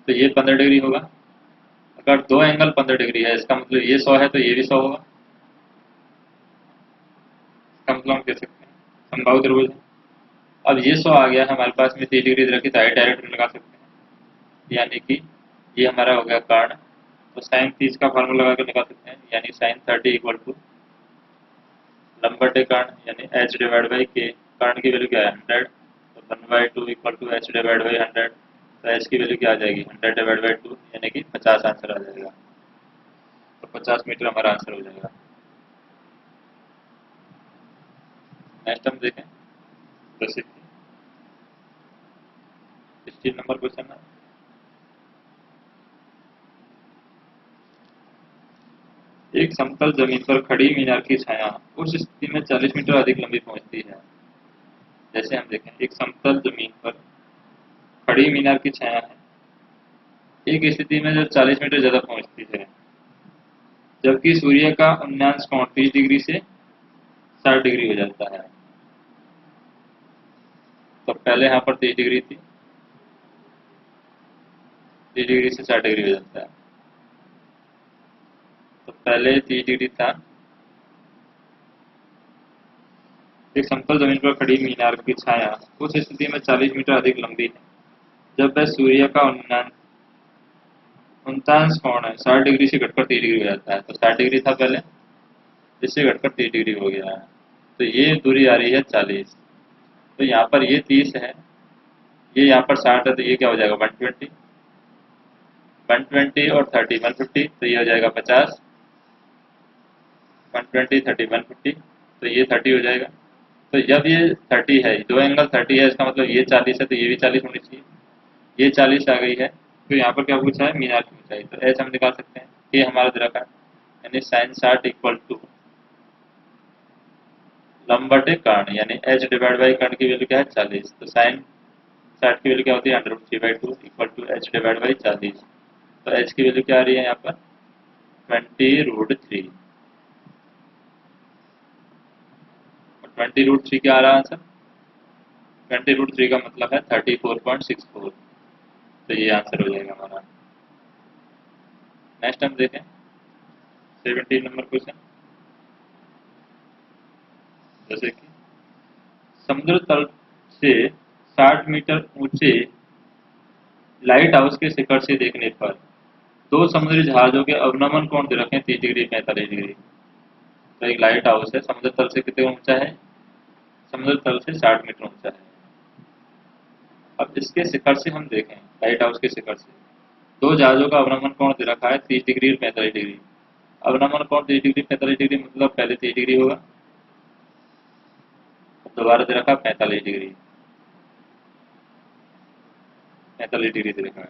तो ये 15 डिग्री होगा। अगर दो एंगल 15 डिग्री है, इसका मतलब ये 100 है तो ये भी 100 होगा। इसका मतलब हम कह सकते हैं समबाहु त्रिभुज है। अब ये 100 आ गया हमारे पास में 30 डिग्री रखी, तो हाइट डायरेक्ट लगा सकते हैं, यानी कि ये हमारा हो गया कर्ण। तो साइन 30 का फार्मूला लगा कर निकाल सकते हैं, यानी साइन 30 इक्वल टू लंबटे कर्ण यानी एच डिवाइड बाई के। कर्ण की वैल्यू क्या है 100, तो 1/2 equal to H divide by 100। तो एच की वैल्यू क्या आ जाएगी 100 डिवाइड बाई 2, यानी कि 50 आंसर आ जाएगा। तो 50 मीटर हमारा आंसर हो जाएगा। नेक्स्ट हम देखें जैसे कि 16 नंबर क्वेश्चन है। एक समतल जमीन पर खड़ी मीनार की छाया उस स्थिति में 40 मीटर अधिक लंबी पहुंचती है। जैसे हम देखें, एक समतल जमीन पर खड़ी मीनार की छाया है एक स्थिति में जब 40 मीटर ज्यादा पहुंचती है, जबकि सूर्य का उन्नयन कोण 30 डिग्री से 60 डिग्री हो जाता है। तो पहले यहाँ पर 30 डिग्री थी, 30 डिग्री से 60 डिग्री हो जाता है। तो पहले 30 डिग्री था। एक समतल जमीन पर खड़ी मीनार की छाया उस स्थिति में 40 मीटर अधिक लंबी है, जब वह सूर्य का उन्नयन 49 कोण है 60 डिग्री से घटकर 30 डिग्री हो जाता है। तो 60 डिग्री था पहले, जिससे घटकर 30 डिग्री हो गया है। तो ये दूरी आ रही है 40। तो यहाँ पर ये 30 है, ये यहाँ पर 60 है, तो ये क्या हो जाएगा 120। 120 और 30 150, तो ये हो जाएगा 50। 120 30 150, तो ये 30 हो जाएगा। तो जब ये 30 है, दो एंगल 30 है, इसका मतलब ये 40 है, तो ये भी 40 होनी चाहिए। ये 40 आ गई है। तो यहाँ पर क्या पूछा है मीनार की ऊंचाई, तो एच हम निकाल सकते हैं, ये हमारा दे रखा है, यानी साइन 60 इक्वल टू लंबटे कर्ण, यानी एच डिवाइड बाई कर्ण की वैल्यू क्या है 40। तो साइन 60 की वैल्यू क्या होती है √3/2 equal to H divide by 40। तो एच की वैल्यू क्या आ रही है यहाँ पर 20√3। 20√3 क्या आ रहा है आंसर, 20√3 का मतलब है 34.64। तो ये आंसर हो जाएगा हमारा। नेक्स्ट हम देखें 17 नंबर क्वेश्चन। जैसे कि समुद्र तल से 60 मीटर ऊंचे लाइट हाउस के शिखर से देखने पर दो समुद्री जहाजों के अवनमन कोण दे रखे हैं 30 डिग्री 45 डिग्री। तो एक लाइट हाउस है, समुद्र तल से कितने ऊंचा है, समुद्र तल से 60 मीटर ऊंचा है। अब इसके शिखर से हम देखें, लाइट हाउस के शिखर से दो जहाजों का अवनमन कोण दे रखा है 30 डिग्री और 45 डिग्री। अवनमन कोण 30 डिग्री 45 डिग्री मतलब पहले 30 डिग्री होगा, दोबारा दे रखा 45 डिग्री, 45 डिग्री दे रखा है।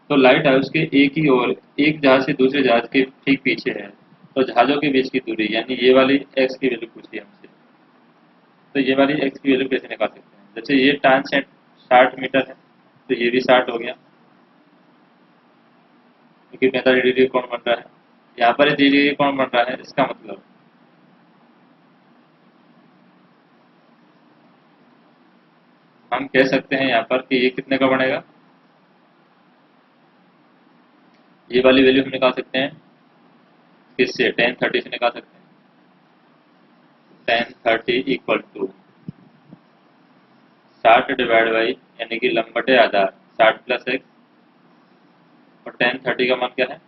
तो लाइट हाउस के एक ही ओर, एक जहाज से दूसरे जहाज के ठीक पीछे है। तो जहाज़ों के बीच की दूरी यानी ये वाली एक्स की वैल्यू पूछी है हमसे। तो ये वाली एक्स की वैल्यू कैसे निकाल सकते हैं? जैसे ये टान 60 मीटर है, तो ये भी 60 हो गया, क्योंकि 45 डिग्री कोण बन रहा है। यहाँ पर 30 डिग्री कोण बन रहा है, इसका मतलब हम कह सकते हैं यहाँ पर कि ये कितने का बनेगा। ये वाली वैल्यू हम निकाल सकते हैं किससे? टेन 30 से निकाल सकते हैं। Tan 30 equal to 60 divide by यानी कि लंबटे आधार 60 प्लस एक्स, और टेन 30 का मान क्या है?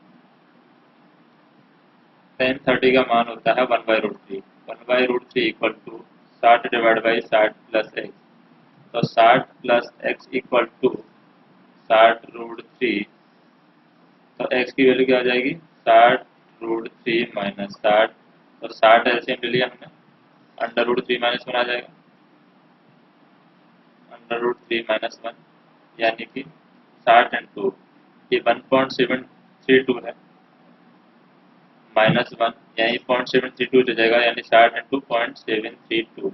टेन 30 का मान होता है 1/√3। 1/√3 equal to 60 divide by 60 plus X. तो 60 प्लस एक्स इक्वल टू 60√3। तो एक्स की वैल्यू क्या आ जाएगी? 60√3 माइनस 60। तो 60 एलसीएम ले लिया हमने, अंडर रूट 3 माइनस 1 आ जाएगा, अंडर रूट 3 माइनस 1 यानी कि 60 इंटू ये 1.732 है, माइनस 1 यही 0.732 हो जाएगा, यानी 60 इंटू 0.732।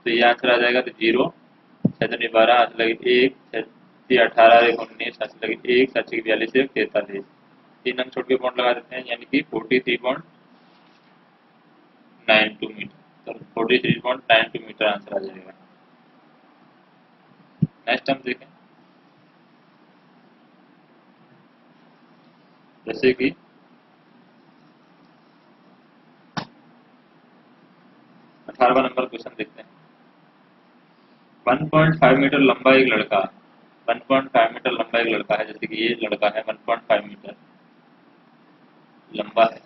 तो ये आंसर आ जाएगा। तो 0 7 12 हाथ लगे 1 7 18 1 19 हाथ लगे 1 7 42 1 43। 3 अंक छोड़ के पॉइंट लगा देते हैं, यानी कि 43.92 मीटर। तो 43.92 मीटर आंसर आ जाएगा। नेक्स्ट हम देखें, जैसे कि 18वां नंबर क्वेश्चन देखते हैं। 1.5 मीटर लंबा एक लड़का, 1.5 मीटर लंबा एक लड़का है, जैसे कि ये लड़का है 1.5 मीटर लंबा है।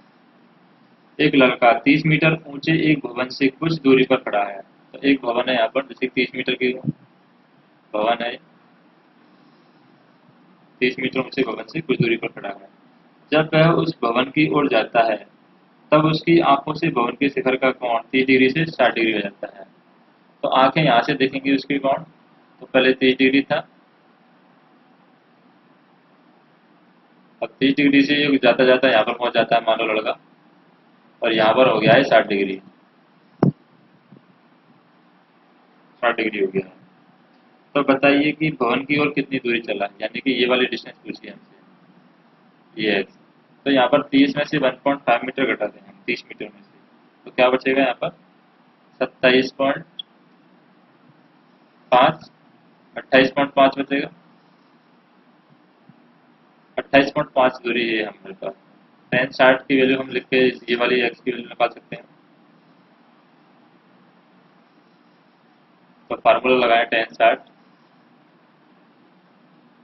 एक लड़का 30 मीटर ऊंचे एक भवन से कुछ दूरी पर खड़ा है। तो एक भवन है यहाँ पर, जैसे 30 मीटर की भवन है, 30 मीटर ऊंचे भवन से कुछ दूरी पर खड़ा है। जब वह उस भवन की ओर जाता है, तब उसकी आंखों से भवन के शिखर का कोण 30 डिग्री से 60 डिग्री हो जाता है। तो आंखें यहाँ से देखेंगी उसकी कोण, तो पहले 30 डिग्री था, अब 30 डिग्री से ये जाता जाता यहाँ पर पहुंच जाता है मान लो लड़का, और यहाँ पर हो गया है 60 डिग्री, 60 डिग्री हो गया है। तो बताइए कि भवन की ओर कितनी दूरी चला, यानी कि ये वाली डिस्टेंस पूछी है हमसे, ये एक्स। तो यहाँ पर 30 में से 1.5 मीटर घटा दें हम, 30 मीटर में से, तो क्या बचेगा यहाँ पर? 27.5, 28.5 बचेगा। 28.5 दूरी है हमारे पास। टेन 60 की वैल्यू हम लिख के ये वाली एक्स की वैल्यू निकाल सकते हैं। तो फार्मूला लगाएं, टेन 60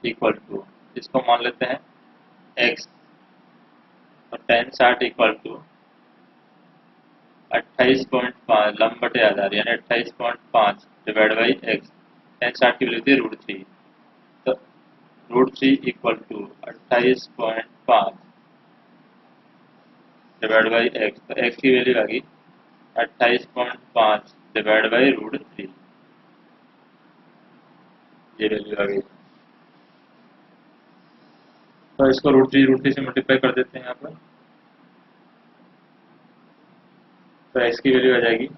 इक्वल टू, इसको मान लेते हैं एक्स, और टेन 60 इक्वल टू 28.5 लंब बटे आधार यानी 28.5 डिवाइड बाई एक्स। टेन 60 की वैल्यू थी √3। तो √3 equal to 28.5 divide by x. तो एक्स की वैल्यू आ गई 28.5 डिवाइड बाई √3, ये वैल्यू आ गई। तो इसको √3 से मल्टीप्लाई कर देते हैं यहाँ पर। तो एक्स की वैल्यू आ जाएगी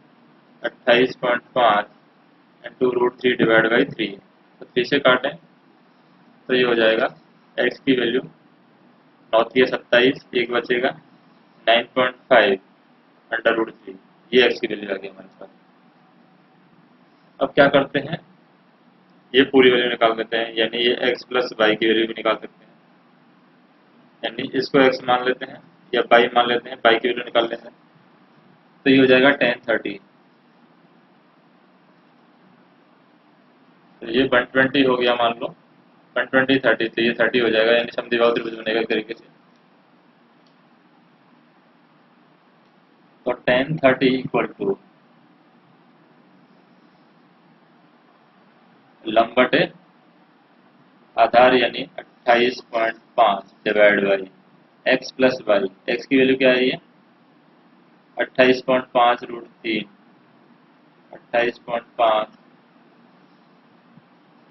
28.5 इंटू √3 डिवाइड बाई 3। तो 3 से काटें तो ये हो जाएगा एक्स की वैल्यू 9 3 27, एक बचेगा 9.5 अंडर √3। ये एक्स की वैल्यू आ गई हमारे पास। अब क्या करते हैं, ये पूरी वैल्यू निकाल देते हैं, यानी ये एक्स प्लस वाई की वैल्यू भी निकाल सकते हैं। यानी इसको एक्स मान लेते हैं या वाई मान लेते हैं, वाई की वैल्यू निकाल लेते हैं। तो ये हो जाएगा टेन 30। तो ये 120 हो गया मान लो, 120 30, तो ये 30 हो जाएगा, यानी समद्विबाहु त्रिभुज बनेगा एक तरीके से। तो टेन 30 इक्वल टू लंब बटे आधार यानी 28.5 divide by X plus Y. X की वैल्यू क्या आई है? 28.5 √3, 28.5,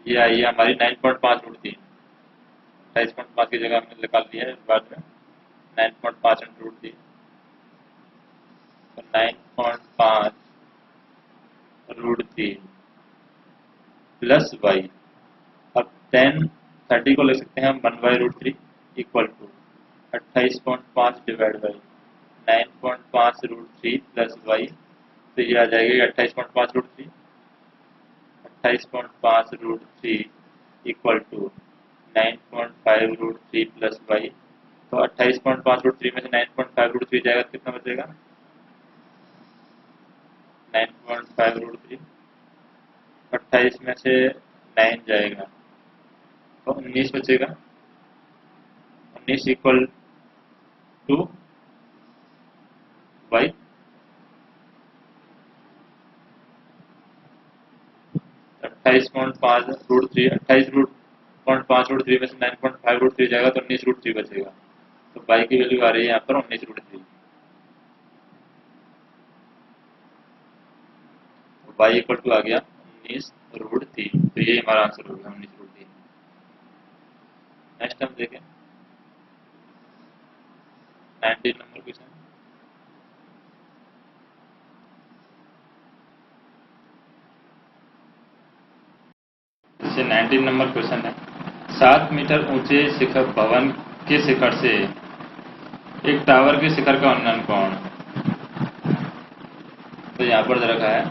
ये आई है हमारी 9.5 √3। 28.5 की जगह हमने निकाल लिया है बाद में 9.5 इंटू रूट 3, तो 9.5 रूट 3 प्लस वाई। अब 30 को ले सकते हैं हम 1/√3 equal to 28.5 divide by 9.5 root 3 plus Y. तो ये आ जाएगी 28.5 root 3, 28.5 root 3 equal to 9.5 root 3 plus Y. तो 28.5 रूट 3 में से 9.5 रूट 3 जाएगा तो कितना बचेगा? 9.5 रूट 3, 28 में से 9 जाएगा तो 19 बचेगा। 19 equal to Y. 28.5 root 3, 28.5 root 3 में से 9.5 रूट 3 जाएगा तो 19 रूट 3 बचेगा। तो वाई की वैल्यू आ रही है यहाँ पर 19 रूट 3। वाई इक्वल टू आ गया 19 रूट 3। तो ये हमारा आंसर हो गया 19 रूट 3। नेक्स्ट हम देखें 19 नंबर क्वेश्चन। जैसे 19 नंबर क्वेश्चन है, 7 मीटर ऊंचे शिखर भवन के शिखर से एक टावर के शिखर का उन्नयन कोण। तो यहाँ पर दे रखा है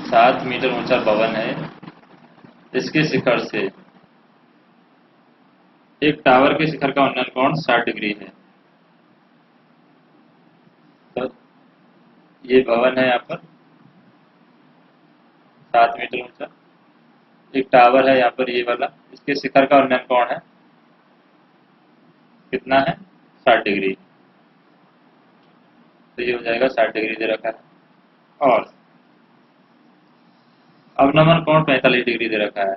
7 मीटर ऊंचा भवन है, इसके शिखर से एक टावर के शिखर का उन्नयन कोण 60 डिग्री है। तो ये भवन है यहाँ पर 7 मीटर ऊंचा, एक टावर है यहाँ पर ये वाला, इसके शिखर का उन्नयन कोण है कितना है? 60 डिग्री। तो ये हो जाएगा 60 डिग्री दे रखा है। और अवनमन कोण 45 डिग्री दे रखा है,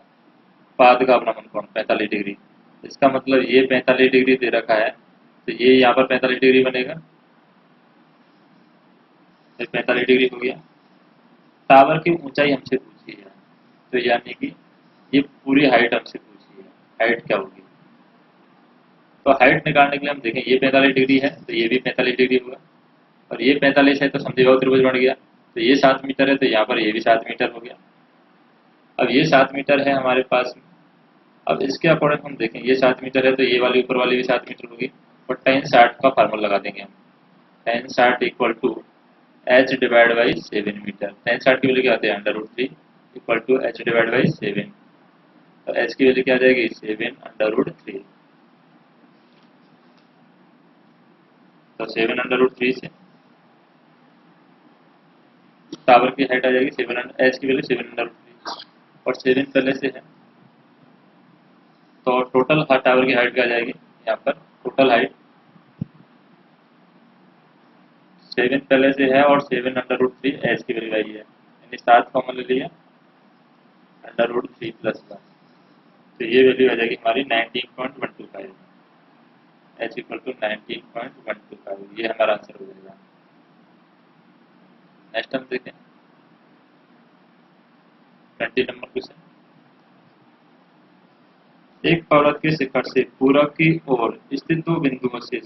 पाद का अवनमन कोण 45 डिग्री। इसका मतलब ये 45 डिग्री दे रखा है, तो ये यहाँ पर 45 डिग्री बनेगा। तो 45 डिग्री हो गया। टावर की ऊंचाई हमसे पूछी है, तो यानी कि ये पूरी हाइट हमसे पूछी है, हाइट क्या होगी। तो हाइट निकालने के लिए हम देखें, ये 45 डिग्री है तो ये भी 45 डिग्री होगा, और ये 45 है तो समद्विबाहु त्रिभुज बन गया। तो ये 7 मीटर है तो यहाँ पर ये भी 7 मीटर हो गया। अब ये 7 मीटर है हमारे पास में। अब इसके अकॉर्डिंग हम देखें, ये 7 मीटर है तो ये वाली ऊपर वाली भी 7 मीटर होगी, और tan 60 का फार्मूला लगा देंगे हम। tan 60 equal to h divide by 7 metre. tan 60 की वैल्यू क्या आती है? √3 equal to h divide by 7। तो h की वैल्यू क्या आ जाएगी? 7 √3। तो 7 √3 से टावर की हाइट आ जाएगी 7, h की वैल्यू 7 √3, और 7 पहले से है तो टोटल टावर की हाइट क्या आ जाएगी? यहाँ पर टोटल हाइट 7 पहले से है और 7 √3 h की वैल्यू आई है, यानी 7 कॉमन ले लिया, √3 प्लस 1। तो ये वैल्यू आ जाएगी हमारी 19.125, h इक्वल टू 19.125। ये हमारा आंसर हो जाएगा। नेक्स्ट हम देखें 20 नंबर क्वेश्चन। एक पर्वत के शिखर से पूरब की ओर स्थित दो बिंदुओं से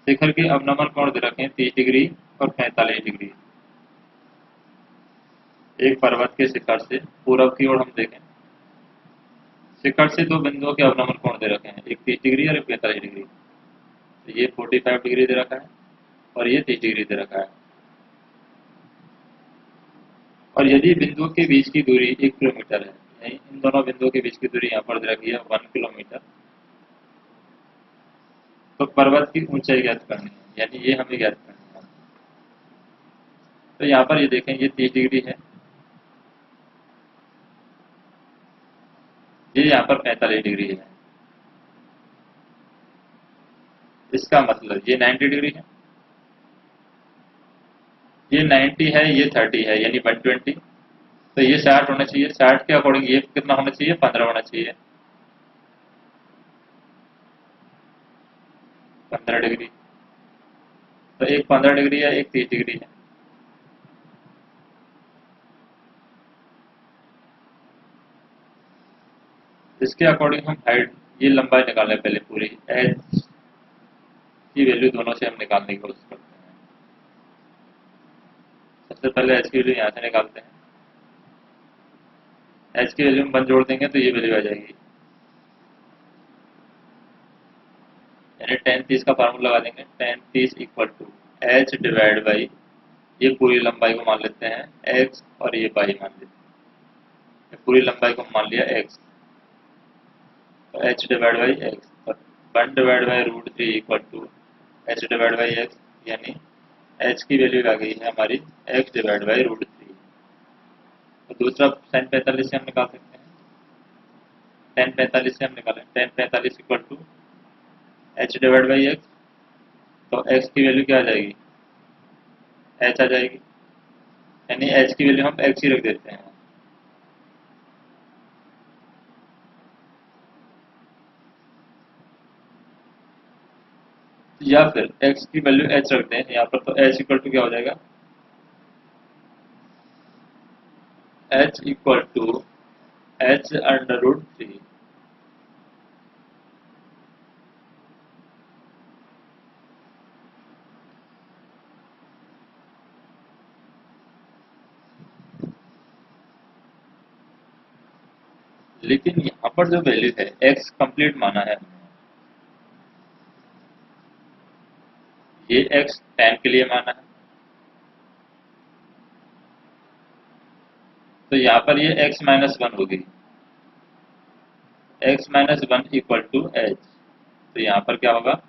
शिखर के अवनमन कोण दे रखे हैं 30 डिग्री और 45 डिग्री। एक पर्वत के शिखर से पूरब की ओर हम देखें, शिखर से दो बिंदुओं के अवनमन कोण दे रखे हैं, एक 30 डिग्री और एक 45 डिग्री। तो ये 45 डिग्री दे रखा है और ये 30 डिग्री दे रखा है। और यदि बिंदुओं के बीच की दूरी 1 किलोमीटर है, यानी इन दोनों बिंदुओं के बीच की दूरी यहाँ पर दे रखी है 1 किलोमीटर, तो पर्वत की ऊंचाई ज्ञात करनी है, यानी ये हमें ज्ञात करनी है। तो यहाँ पर ये देखें, ये 30 डिग्री है, ये यहाँ पर 45 डिग्री है। इसका मतलब ये 90 डिग्री है, ये 90 है, ये 30 है, यानी 120। तो ये 60 होना चाहिए, 60 के अकॉर्डिंग ये कितना होना चाहिए? 15 होना चाहिए, 15 डिग्री। तो एक 15 डिग्री है, एक 30 डिग्री है। इसके अकॉर्डिंग हम हाइट, ये लंबाई निकालें पहले पूरी, एच की वैल्यू दोनों से हम निकालने की कोशिश करते हैं। सबसे पहले एच की वैल्यू यहाँ से निकालते हैं। एच की वैल्यू में 1 जोड़ देंगे तो ये वैल्यू आ जाएगी, यानी tan 30 का फार्मूला लगा देंगे। tan 30 equal to H divide by, ये पूरी लंबाई को मान लेते हैं एक्स और ये बाई मान लेते हैं। पूरी लंबाई को मान लिया एक्स, तो एच डिवाइड बाई एक्स, और 1 divide by √3 equal to H divide by X, यानी एच की वैल्यू आ गई है हमारी एक्स डिवाइड बाई √3। तो दूसरा tan 45 से हम निकाल सकते हैं। tan 45 से हम निकालें, tan 45 equal to H divide by x, तो एक्स की वैल्यू क्या आ जाएगी, एच आ जाएगी, यानी एच की वैल्यू हम एक्स ही रख देते हैं। या फिर x की वैल्यू h रख दें यहाँ पर, तो h इक्वल टू क्या हो जाएगा, h इक्वल टू h√3। लेकिन यहाँ पर जो वैल्यू है x कंप्लीट माना है हमने, ये x tan के लिए माना है, तो यहाँ पर ये x -1 होगी, x -1 इक्वल टू h, तो यहाँ पर क्या होगा,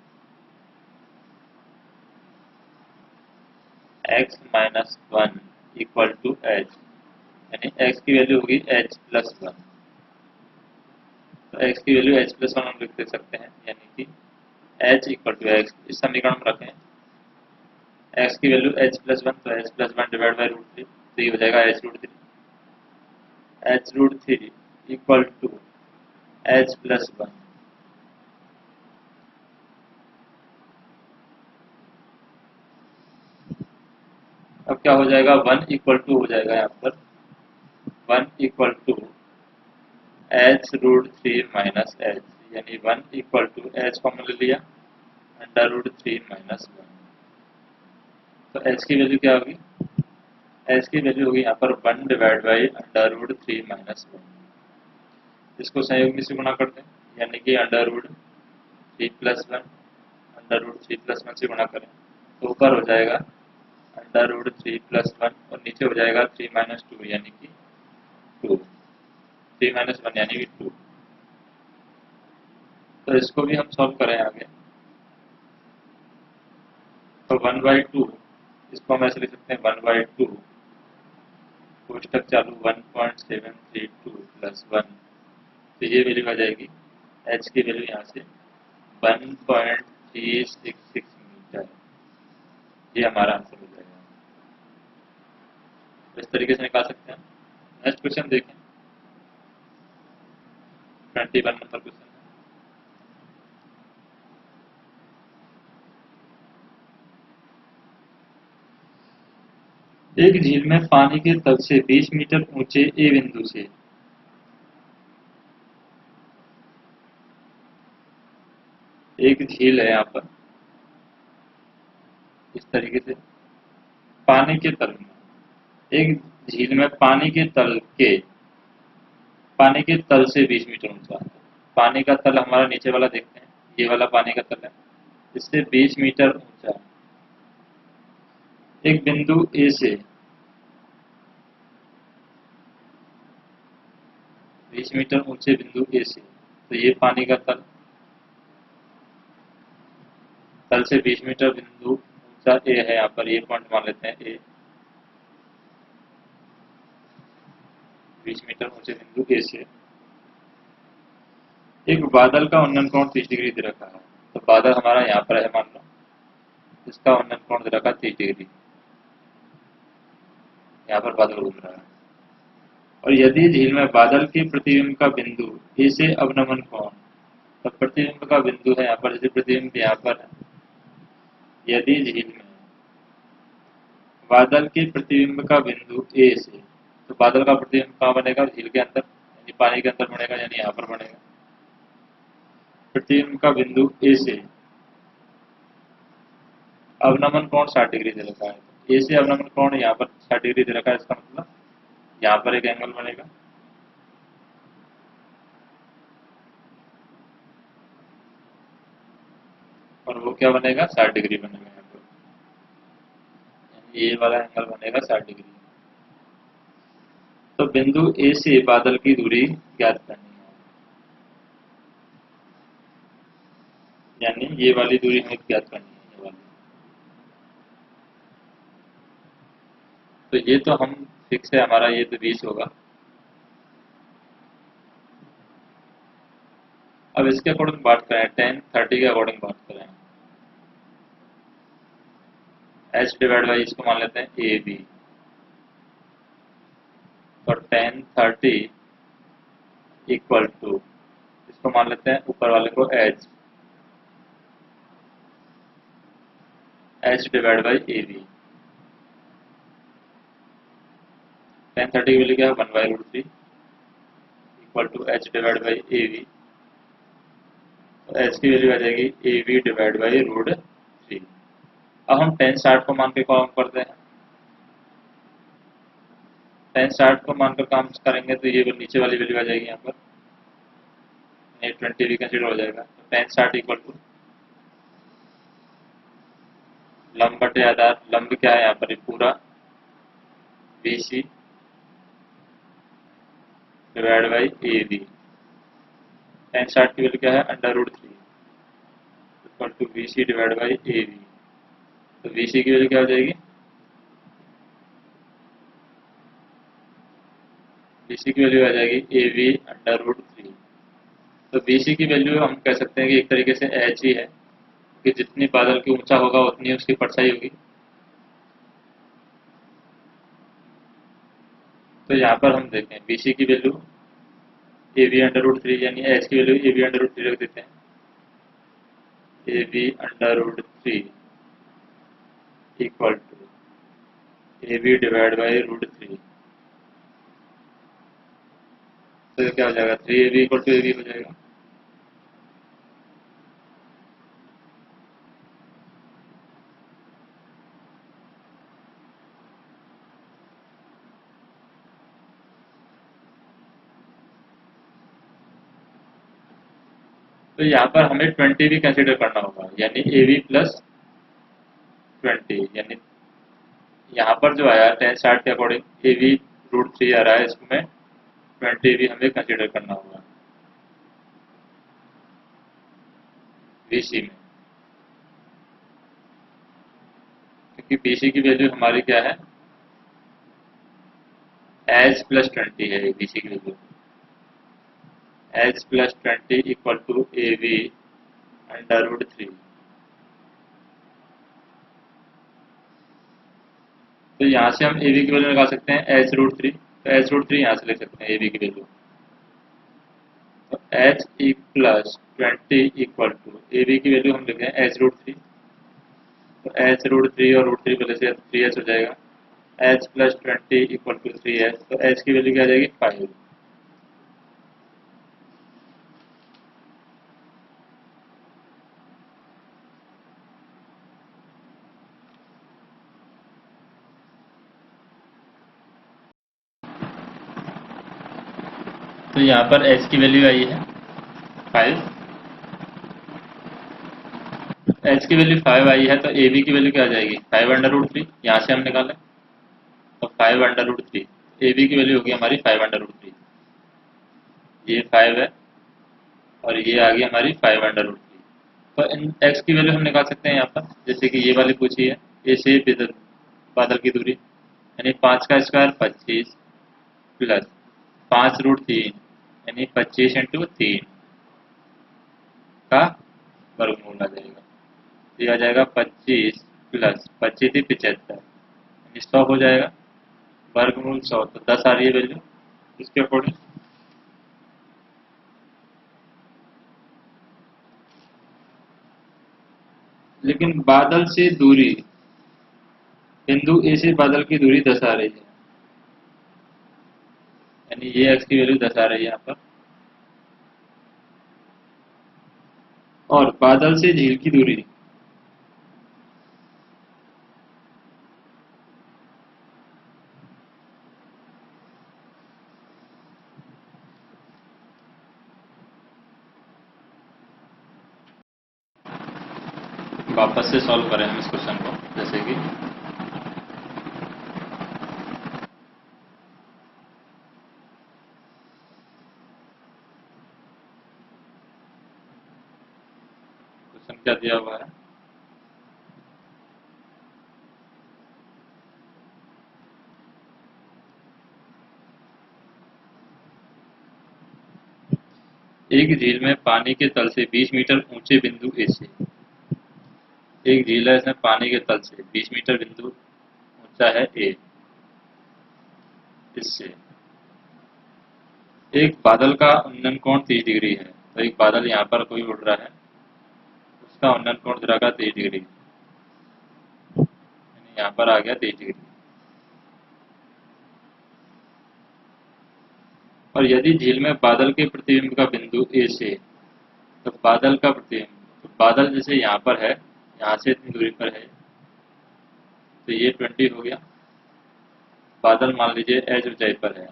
x -1 इक्वल टू h, यानी x की वैल्यू होगी h+1, तो x की वैल्यू h+1 हम लिख दे सकते हैं, यानी कि h इक्वल टू x, इस समीकरण में रखें x की वैल्यू h+1, तो h+1 डिवाइड बाई √3, तो ये हो जाएगा h√3 इक्वल टू h+1। अब क्या हो जाएगा, 1 इक्वल टू हो जाएगा यहाँ पर 1 equal to h√3 minus h, यानी 1 इक्वल टू h कॉमन ले लिया, √3 -1, तो h की वैल्यू क्या होगी, h की वैल्यू होगी यहाँ पर 1 डिवाइड बाई √3 -1, इसको संयोग में से गुणा कर दें, यानी कि √3+1 √3+1 से गुणा करें तो ऊपर हो जाएगा √3+1 और नीचे हो जाएगा 3 - 2 यानी कि 2, 3 - 1 यानी कि 2। तो इसको भी हम सॉल्व करें आगे, तो 1/2, इसको हम ऐसे लिख सकते हैं 1/2 कोष्टक चालू 1.732 + 1, तो ये वैल्यू आ जाएगी, h की वैल्यू यहाँ से 1.366 मीटर, ये हमारा आंसर हो जाएगा। तो इस तरीके से निकाल सकते हैं। नेक्स्ट क्वेश्चन देखें, 21 नंबर क्वेश्चन। एक झील में पानी के तल से 20 मीटर ऊंचे ए बिंदु से एक झील है, यहाँ पर इस तरीके से पानी के तल में, एक झील में पानी के तल से 20 मीटर ऊंचा है। पानी का तल हमारा नीचे वाला देखते हैं, ये वाला पानी का तल है, इससे 20 मीटर ऊंचा है। एक बिंदु ए से 20 मीटर ऊंचे बिंदु ए से, तो ये पानी का तल से 20 मीटर बिंदु ऊंचा ए है, यहाँ पर ये पॉइंट मान लेते हैं ए, 20 मीटर ऊंचे बिंदु ए से एक बादल का उन्नयन कोण 30 डिग्री दे रखा है। तो बादल हमारा यहाँ पर है मान लो, इसका उन्नयन कोण दे रखा है 30 डिग्री, यहाँ पर बादल घूम रहा है। और यदि झील में बादल के प्रतिबिंब का बिंदु ए से अवनमन कोण, तो प्रतिबिंब का बिंदु है यहाँ पर, जैसे प्रतिबिंब यहाँ पर है, यदि झील में बादल के प्रतिबिंब का बिंदु ए से, तो बादल का प्रतिबिंब कहाँ बनेगा, झील के अंदर, यानी पानी के अंदर बनेगा, यानी यहाँ पर बनेगा। प्रतिबिंब का बिंदु ए से अवनमन कोण 60 डिग्री दे रखा है। ए से अवनमन कोण यहाँ पर 60 डिग्री दे रखा है, इसका मतलब यहाँ पर एक एंगल बनेगा और वो क्या बनेगा, 60 डिग्री बनेगा यहाँ पर, यानी ये वाला एंगल बनेगा 60 डिग्री। तो बिंदु ए से बादल की दूरी ज्ञात करनी है, यानी ये वाली दूरी हमें ज्ञात करनी है, ये वाली। तो ये तो हम फिक्स है हमारा, ये तो 20 होगा। अब इसके अकॉर्डिंग बात करें, 10-30 के अकॉर्डिंग बात करें, एच डिवाइड बाई इसको मान लेते हैं ए बी, और 10-30 इक्वल टू इसको मान लेते हैं ऊपर वाले को H, H divide by A B. 10-30 की वैल्यू क्या है, 1/√3 equal to H divide by A B. तो एच की वैल्यू आ जाएगी ए बी डिवाइड बाई √3। अब हम 10-60 को मान के काम करते हैं, 10-60 को मानकर काम करेंगे तो ये नीचे वाली वैल्यू आ जाएगी यहाँ पर, 20 भी कंसिडर हो जाएगा। तो 10-60 इक्वल टू लंब बटे आधार, लंब क्या है यहाँ पर, पूरा B C divide by A B. 10-60 की वैल्यू क्या है, √3 equal to B C divide by A B. तो बी सी की वैल्यू क्या हो जाएगी, बी सी की वैल्यू आ जाएगी ए बी √3। तो बी सी की वैल्यू हम कह सकते हैं कि एक तरीके से एच ही है, कि जितनी बादल की ऊंचा होगा उतनी उसकी परछाई होगी। तो यहाँ पर हम देखें बी सी की वैल्यू ए बी √3, यानी एच की वैल्यू ए बी √3 रख देते हैं, A B √3 equal to A B divide by √3। तो क्या हो जाएगा, 3ab equal to A B हो जाएगा। तो यहाँ पर हमें 20 भी कंसिडर करना होगा, यानी ए बी प्लस 20, यानी यहाँ पर जो आया 10-60 के अकॉर्डिंग ए बी √3 आ रहा है, इसमें 20 भी हमें कंसिडर करना होगा बी सी में, क्योंकि बी सी की वैल्यू हमारी क्या है, एच प्लस 20 है बी सी की value, h plus 20 equal to A B √3। तो यहाँ से हम ए बी की वैल्यू निकाल सकते हैं h√3, तो h√3 यहाँ से ले सकते हैं ए बी की वैल्यू। तो h plus 20 equal to A B की वैल्यू हम लिखते हैं h√3, तो h√3 और √3 पहले से 3h हो जाएगा, h plus 20 equal to 3h, तो h की वैल्यू क्या आ जाएगी 5। तो यहाँ पर h की वैल्यू आई है 5, h की वैल्यू 5 आई है, तो ए बी की वैल्यू क्या आ जाएगी 5/√3, यहाँ से हम निकालें तो 5/√3, ए बी की वैल्यू होगी हमारी 5/√3, ये 5 है और ये आ गई हमारी 5/√3। तो इन x की वैल्यू हम निकाल सकते हैं यहाँ पर, जैसे कि ये वाली पूछी है, ए से बादल की दूरी, यानी 5 का स्क्वायर 25 प्लस 5√3, यानी 25 इंटू 3 का वर्गमूल आ जाएगा। तो ये आ जाएगा 25 प्लस 25 थी 75, यानी 100 हो जाएगा, वर्गमूल 100, तो 10 आ रही है वैल्यू इसके अकॉर्डिंग। लेकिन बादल से दूरी, बिंदु ए से बादल की दूरी 10 आ रही है, यानी ये x की वैल्यू 10 आ रही है यहाँ पर। और बादल से झील की दूरी, वापस से सॉल्व करें हम इस क्वेश्चन को। जैसे कि क्वेश्चन क्या दिया हुआ है, एक झील में पानी के तल से 20 मीटर ऊंचे बिंदु ए से, एक झील है इसमें पानी के तल से 20 मीटर बिंदु ऊंचा है ए, इससे एक बादल का उन्नयन कोण 30 डिग्री है। तो एक बादल यहाँ पर कोई उड़ रहा है, उसका उन्नयन कोण दे रखा 30 डिग्री, यानी यहाँ पर आ गया 30 डिग्री। और यदि झील में बादल के प्रतिबिंब का बिंदु ए से, तो बादल का प्रतिबिंब, तो बादल जैसे यहाँ पर है, यहाँ से इतनी दूरी पर है, तो ये 20 हो गया। बादल मान लीजिए एच ऊंचाई पर है,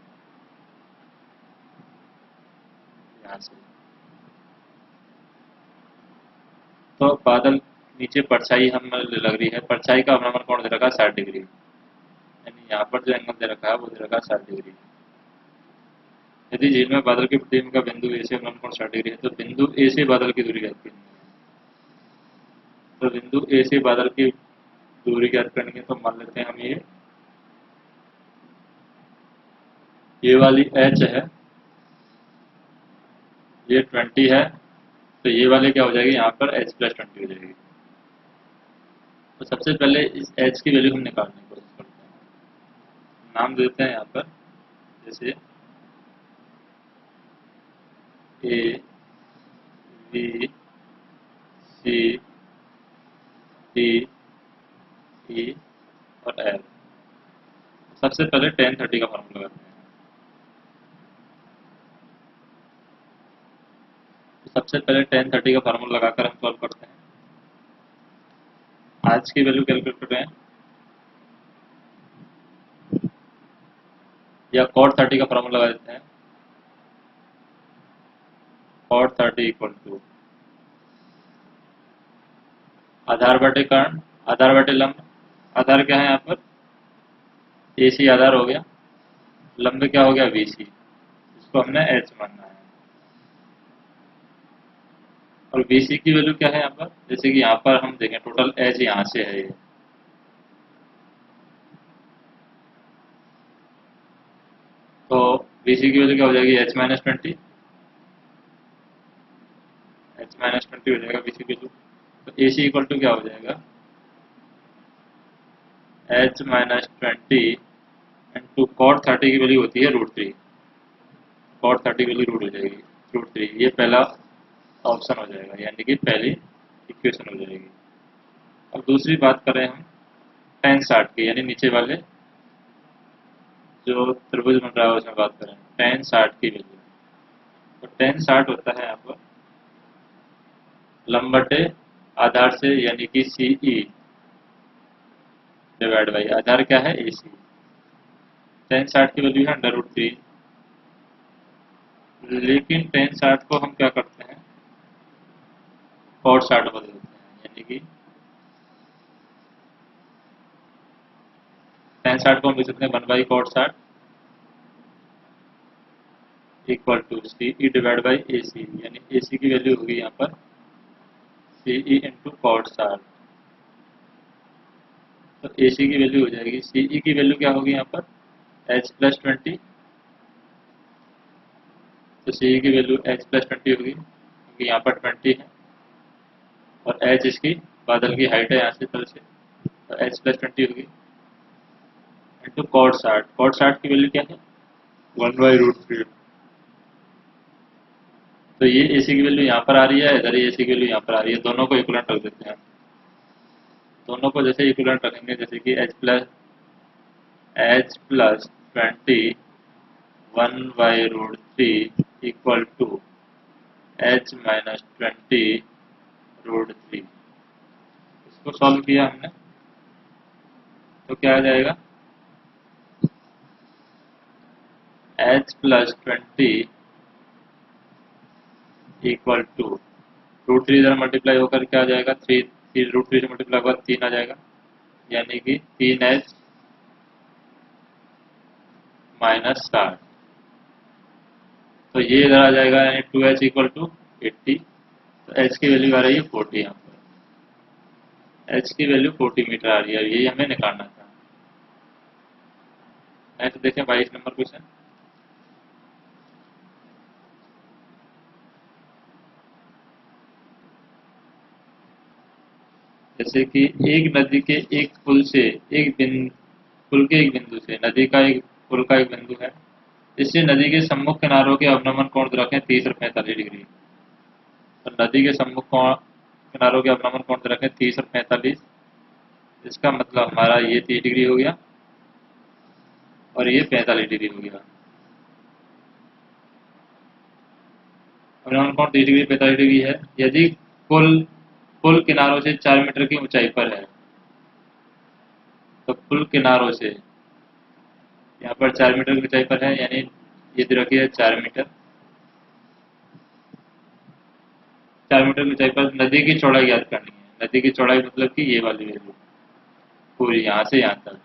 यहाँ से, तो बादल नीचे परछाई हमें लग रही है, परछाई का अवनमन कोण दे रखा है 60 डिग्री, यानी यहाँ पर जो एंगल दे रखा है वो दे रखा है 60 डिग्री। यदि झील में बादल के प्रतिबिंब का बिंदु ए से अवनमन कोण 60 डिग्री है, तो बिंदु ए से बादल की दूरी कितनी है? तो बिंदु ए से बादल की दूरी ज्ञात करनी है, तो मान लेते हैं हम ये वाली एच है, ये 20 है, तो ये वाले क्या हो जाएगी, यहाँ पर एच प्लस 20 हो जाएगी। तो सबसे पहले इस एच की वैल्यू हम निकालने की कोशिश करते हैं। नाम देते हैं यहाँ पर, जैसे ए बी सी डी ई और एल। सबसे पहले टेन 30 का फॉर्मूला लगाते हैं। तो सबसे पहले टेन 30 का फॉर्मूला लगाकर हम सॉल्व करते हैं। आज की वैल्यू कैलकुलेट करते हैं, या कॉट 30 का फॉर्मूला लगा देते हैं। कॉट 30 इक्वल टू आधार बटे कर्ण, आधार बटे लंब। आधार क्या है यहाँ पर, ए सी आधार हो गया, लंब क्या हो गया बी सी, इसको हमने एच मानना है। और बी सी की वैल्यू क्या है यहाँ पर, जैसे कि यहाँ पर हम देखें टोटल एच यहाँ से है ये, तो बी सी की वैल्यू क्या हो जाएगी एच माइनस 20, एच माइनस 20 हो जाएगा बी सी की वैल्यू। तो ए सी इक्वल टू क्या हो जाएगा, एच माइनस 20 इंटू कॉट 30 की वैल्यू होती है √3, कॉट 30 की वैल्यू रूट हो जाएगी √3। ये पहला ऑप्शन हो जाएगा, यानी कि पहली इक्वेशन हो जाएगी। अब दूसरी बात करें हम टेन 60 की, यानी नीचे वाले जो त्रिभुज बन रहा है उसमें बात करें टेन 60 की वैल्यू। तो टेन 60 होता है यहाँ पर लंब बटे आधार से, यानी कि सी ई डिवाइड बाई आधार क्या है ए सी। टेन 60 की वैल्यू है √3, लेकिन टेन 60 को हम क्या करते हैं कॉट 60 बदल देते हैं, यानी कि टेन 60 को हम लिख सकते हैं 1/cot 60 equal to C E divide by A C, यानी ए सी की वैल्यू होगी यहाँ पर सी ई इंटू कॉट 60। तो ए सी की वैल्यू हो जाएगी, सी ई की वैल्यू क्या होगी यहाँ पर एच प्लस 20, तो सी ई की वैल्यू एच प्लस 20 होगी, क्योंकि यहाँ पर 20 है और एच इसकी बादल की हाइट है यहाँ से तल से, तो एच प्लस 20 होगी इंटू कॉट 60। कॉट 60 की वैल्यू क्या है 1/√3। तो ये ए सी की वैल्यू यहाँ पर आ रही है, इधर ये ए सी की वैल्यू यहाँ पर आ रही है, दोनों को इक्वलेंट रख देते हैं। दोनों को जैसे इक्वलेंट रखेंगे, जैसे कि h plus 20 1/√3 equal to h minus 20 √3। इसको सॉल्व किया हमने तो क्या आ जाएगा, h + 20 इक्वल टू √3 इधर मल्टीप्लाई होकर क्या आ जाएगा, 3 √3 से मल्टीप्लाई होकर 3 आ जाएगा, यानी कि 3h - 60। तो ये इधर आ जाएगा, यानी 2h इक्वल टू 80। तो h की वैल्यू आ रही है 40। यहाँ पर h की वैल्यू 40 मीटर आ रही है, यही हमें निकालना था। नेक्स्ट देखें 22 नंबर क्वेश्चन। जैसे कि एक नदी के एक पुल से पुल के एक बिंदु से नदी का एक पुल का एक बिंदु है, इससे नदी के सम्मुख किनारों के अवनमन कोण रखें 30 और 45 डिग्री। तो नदी के सम्मुख किनारों के अवनमन कोण रखें 30 और 45। इसका मतलब हमारा ये 30 डिग्री हो गया और ये 45 डिग्री हो गया। अवनमन कोण 30 डिग्री 45 डिग्री है यदि पुल किनारों से 4 मीटर की ऊंचाई पर है। तो पुल किनारों से यहाँ पर 4 मीटर की ऊंचाई पर है, यानी ये रखी है 4 मीटर। 4 मीटर की ऊंचाई पर नदी की चौड़ाई ज्ञात करनी है। नदी की चौड़ाई मतलब कि ये वाली वैल्यू पूरी यहाँ से यहाँ तक,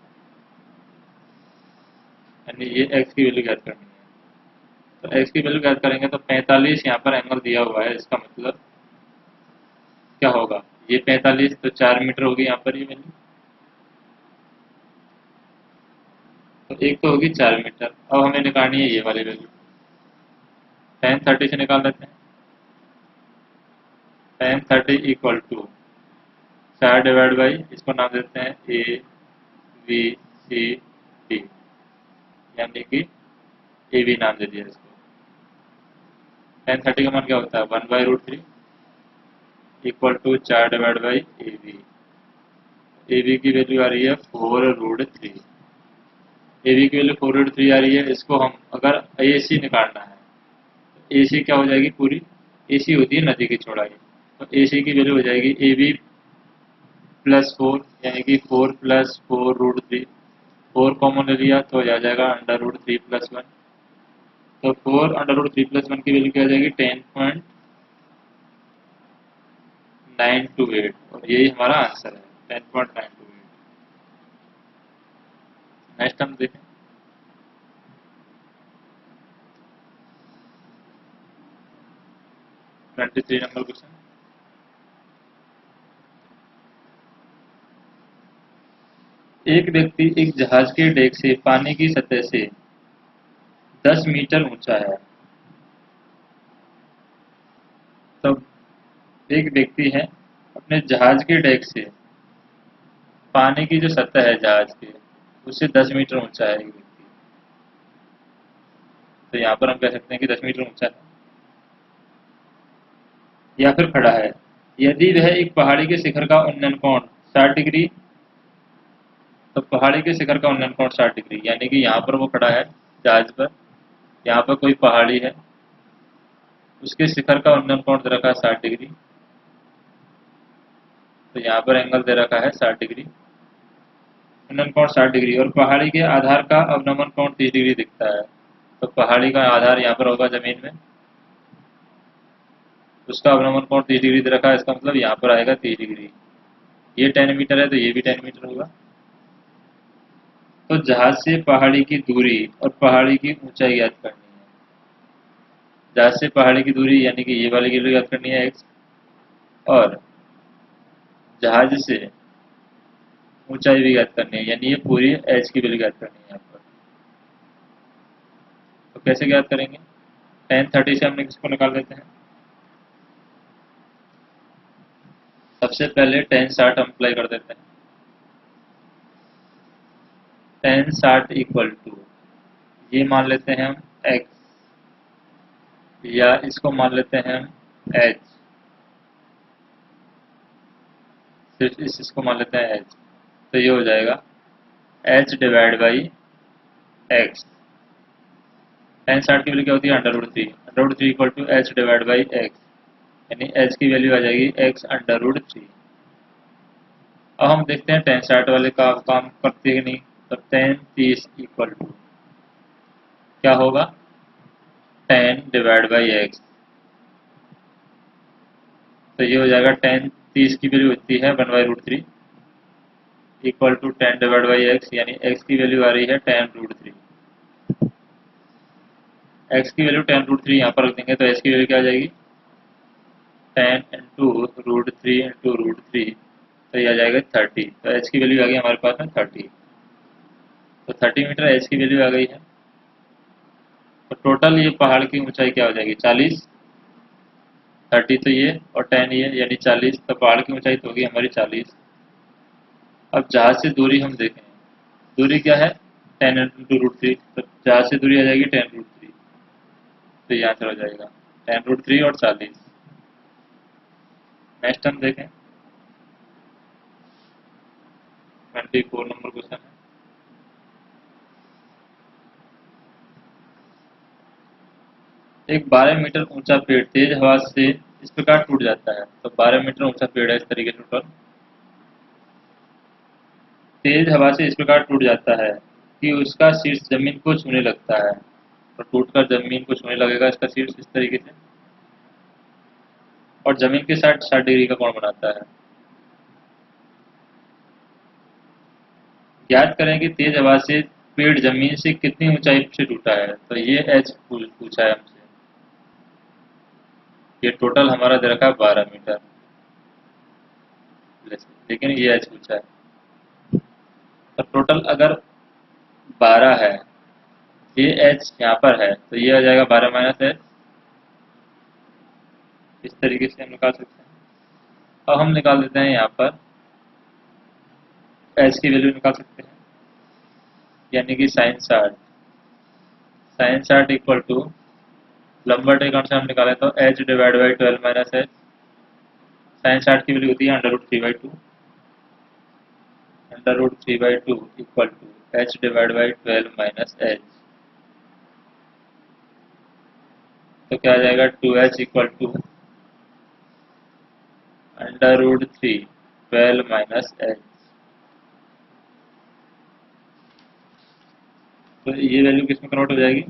यानी ये x की वैल्यू ज्ञात करनी है। तो x की वैल्यू ज्ञात करेंगे तो 45 यहाँ पर एंगल दिया हुआ है, इसका मतलब क्या होगा, ये 45 तो 4 मीटर होगी यहाँ पर ये वैल्यू। तो एक तो होगी 4 मीटर। अब हमें निकालनी है ये वाली वैल्यू। tan 30 से निकाल लेते हैं। tan 30 equal to 4 divide by, इसको नाम देते हैं ए बी सी डी, यानी कि ए बी नाम दे दिया इसको। tan 30 का मान क्या होता है, 1/√3 equal to 4 divide by A B. A B की वैल्यू आ रही है 4√3। ए बी की वैल्यू 4√3 आ रही है। इसको हम अगर ए सी निकालना है तो ए सी क्या हो जाएगी, पूरी ए सी होती है नदी की चौड़ाई। तो ए सी की वैल्यू हो जाएगी ए बी +4, यानी कि 4 + 4√3। 4 कॉमन ले लिया तो आ जाएगा √3 + 1। तो 4 √3 + 1 की वैल्यू क्या आ जाएगी, 10.928। और यही हमारा आंसर है, 10.928। नेक्स्ट हम देखें। Twenty three number question. एक व्यक्ति एक जहाज के डेक से पानी की सतह से 10 मीटर ऊंचा है। तब एक व्यक्ति है अपने जहाज के डेक से पानी की जो सतह है जहाज के, उससे 10 मीटर ऊंचा है एक व्यक्ति। तो यहाँ पर हम कह सकते हैं कि 10 मीटर ऊंचा है या फिर खड़ा है। यदि वह एक पहाड़ी के शिखर का उन्नयन कोण 60 डिग्री, तो पहाड़ी के शिखर का उन्नयन कोण 60 डिग्री, यानी कि यहाँ पर वो खड़ा है जहाज पर, यहाँ पर कोई पहाड़ी है, उसके शिखर का उन्नयन कोण दे रखा है 60 डिग्री। तो यहाँ पर एंगल दे रखा है 60 डिग्री, उन्नयन कोण 60 डिग्री, और पहाड़ी के आधार का अवनमन कोण 30 डिग्री दिखता है। तो पहाड़ी का आधार यहाँ पर होगा जमीन में, उसका अवनमन कोण 30 डिग्री दे रखा है, इसका मतलब यहाँ पर आएगा 30 डिग्री। ये 10 मीटर है तो ये भी 10 मीटर होगा। तो जहाज से पहाड़ी की दूरी और पहाड़ी की ऊंचाई ज्ञात करनी है। जहाज से पहाड़ी की दूरी यानी कि ये वाली वैल्यू ज्ञात करनी है x, और जहाज से ऊंचाई भी ज्ञात करनी है, यानी ये पूरी h की वैल्यू ज्ञात करनी है यहाँ पर। तो कैसे ज्ञात करेंगे, tan 30 से हमने किसको निकाल लेते हैं। सबसे पहले tan 60 हम अप्लाई कर देते हैं। tan 60 इक्वल टू, ये मान लेते हैं हम x, या इसको मान लेते हैं हम h, सिर्फ इसको मान लेते हैं h। तो ये हो जाएगा h divide by x। tan 60 की वैल्यू क्या होती है, √3। √3 equal to h divide by x। यानी एच की वैल्यू आ जाएगी x√3। अब हम देखते हैं टेन साठ वाले का काम करते हैं कि नहीं। तो टेन 30 इक्वल टू क्या होगा, 10/x। तो ये हो जाएगा 10, 30 की वैल्यू होती है 1/√3 इक्वल टू 10/x, यानी x की वैल्यू आ रही है 10√3। x की वैल्यू 10√3 यहाँ पर रख देंगे तो h की वैल्यू क्या आ जाएगी, 10 × √3 × √3, तो ये आ जाएगा 30। तो h की वैल्यू आ गई हमारे पास में 30। तो 30 मीटर h की वैल्यू आ गई है। तो टोटल ये पहाड़ की ऊंचाई क्या हो जाएगी, 40। 30 तो ये और 10 ये, यानी 40। तो पहाड़ की ऊंचाई तो होगी हमारी 40। अब जहाज से दूरी हम देखें, दूरी क्या है, 10 × √3। तो जहाज से दूरी आ जाएगी 10√3। तो यहाँ से हो जाएगा 10√3 और 40। नेक्स्ट हम देखें 24 नंबर क्वेश्चन है। एक 12 मीटर ऊंचा पेड़ तेज हवा से इस प्रकार टूट जाता है। तो 12 मीटर ऊंचा पेड़ है इस तरीके से टोटल, तेज हवा से इस प्रकार टूट जाता है कि उसका शीर्ष जमीन को छूने लगता है। तो टूटकर जमीन को छूने लगेगा इसका शीर्ष इस तरीके से, और जमीन के साथ 60 डिग्री का कोण बनाता है। ज्ञात करें कि तेज हवा से पेड़ जमीन से कितनी ऊंचाई से टूटा है। तो ये एच पूछा है हमसे। ये टोटल हमारा दे रखा है 12 मीटर, लेकिन ये एच पूछा है। तो टोटल अगर 12 है, ये एच यहाँ पर है, तो ये आ जाएगा 12 - एच। इस तरीके से हम निकाल सकते हैं। अब हम निकाल देते हैं यहाँ पर एच की वैल्यू निकाल सकते हैं, यानी कि sin 60 इक्वल टू लंबा टेकन से हम निकालें तो h/12 - एच। sin 60 की वैल्यू होती है √3/2। √3/2 इक्वल टू h/12 - एच। तो क्या आ जाएगा, 2h इक्वल टू √3/12 - एच। तो ये वैल्यू किस में कन्वर्ट हो जाएगी,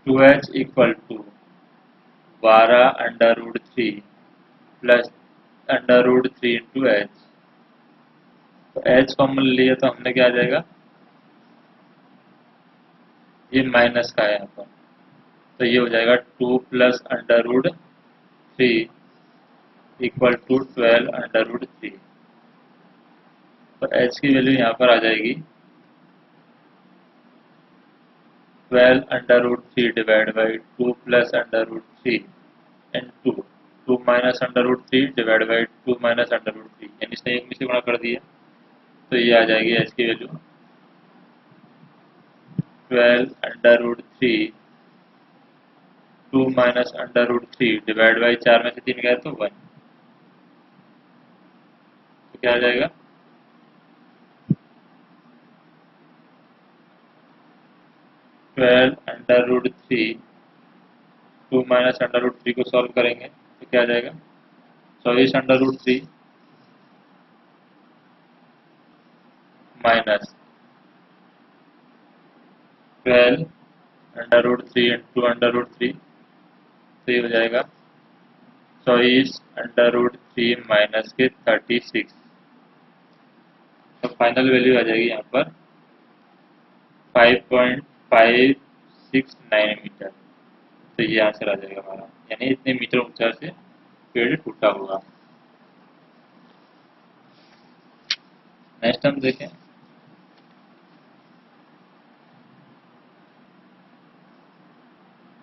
2h equal to 12√3 plus √3 × h। तो h कॉमन लिया तो हमने क्या आ जाएगा, ये माइनस का है यहाँ पर, तो ये हो जाएगा 2 प्लस √3 इक्वल टू 12√3। तो h की वैल्यू यहाँ पर आ जाएगी 12√3 divide by 2 plus √3 and 2, 2 minus √3 divide by 2 minus √3, यानी इसने एक में से गुणा कर दिया। तो ये आ जाएगी h की वैल्यू 12√3, 2 माइनस √3 डिवाइड बाई 4 में से 3 गया तो 1। तो क्या आ जाएगा, 12√3, 2 माइनस √3 को सॉल्व करेंगे तो क्या आ जाएगा, 24√3 माइनस 12√3 इंटू √3। तो ये हो जाएगा 24√3 माइनस के 36। तो फाइनल वैल्यू आ जाएगी यहाँ पर 5.569 मीटर। तो ये आंसर आ जाएगा हमारा, यानी इतने मीटर ऊंचा से पेड़ टूटा होगा। नेक्स्ट हम देखें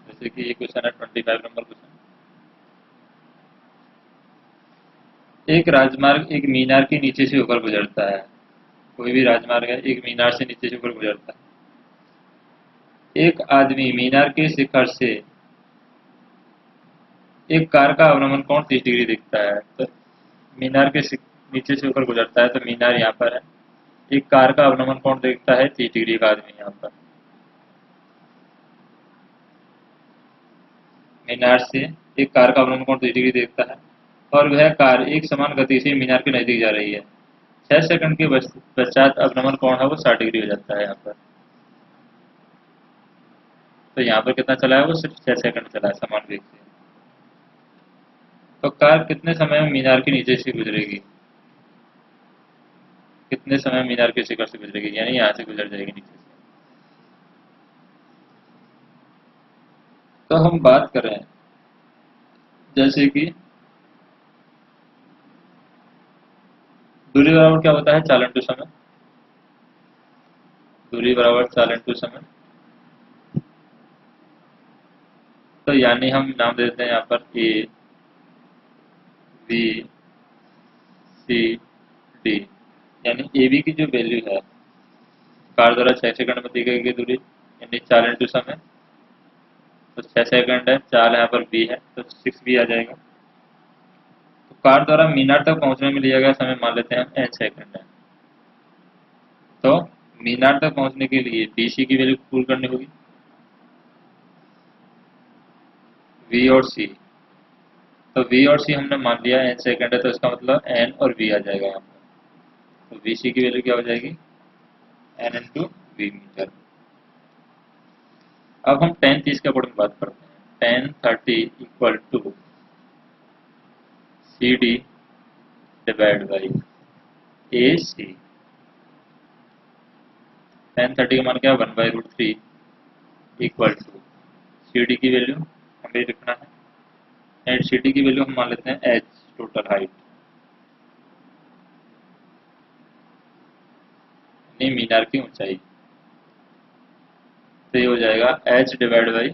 जैसे कि ये क्वेश्चन है 25 नंबर क्वेश्चन। एक राजमार्ग एक मीनार के नीचे से होकर गुजरता है। कोई भी राजमार्ग है, एक मीनार से नीचे से होकर गुजरता है। एक आदमी मीनार के शिखर से एक कार का अवनमन कोण 30 डिग्री दिखता है। तो मीनार के नीचे से होकर गुजरता है, तो मीनार यहाँ पर है। एक कार का अवनमन कोण देखता है 30 डिग्री का आदमी यहाँ पर। मीनार से एक कार का अवनमन कोण 30 डिग्री देखता है और वह कार एक समान गति से मीनार के नजदीक जा रही है। 6 सेकंड के पश्चात अवनमन कोण है वो 60 डिग्री हो जाता है यहाँ पर। तो यहाँ पर कितना चला है, वो सिर्फ 6 सेकंड चला है समान वेग से। तो कार कितने समय में मीनार के नीचे से गुजरेगी, कितने समय मीनार के शिखर से गुजरेगी, यानी यहाँ से गुजर जाएगी नीचे से। तो हम बात कर रहे हैं जैसे कि दूरी बराबर क्या होता है, चालन टू समय। दूरी बराबर चालन टू समय। तो यानी हम नाम दे देते हैं यहाँ पर ए बी सी डी। यानी ए बी की जो वैल्यू है कार द्वारा 6 सेकंड में दी गई दूरी यानी चालन टू समय, तो 6 सेकंड है, चाल यहाँ पर बी है तो 6 भी आ जाएगा। तो कार द्वारा मीनार तक पहुंचने में लिया गया समय मान लेते हैं हम n सेकंड है। तो मीनार तक पहुंचने के लिए BC की वैल्यू पुल करनी होगी, V और C। तो V और C हमने मान लिया n सेकंड है, तो इसका मतलब n और V आ जाएगा यहाँ पर। तो VC की वैल्यू क्या हो जाएगी, n इंटू V मीटर। अब हम tan 30 के अकॉर्डिंग बात करते हैं। tan 30 equal to CD divide by AC। tan 30 का मान क्या है, 1/√3 इक्वल टू CD की वैल्यू हमें लिखना है, एंड CD की वैल्यू हम मान लेते हैं h टोटल हाइट, यानी मीनार की ऊंचाई। तो ये हो जाएगा h डिवाइड बाई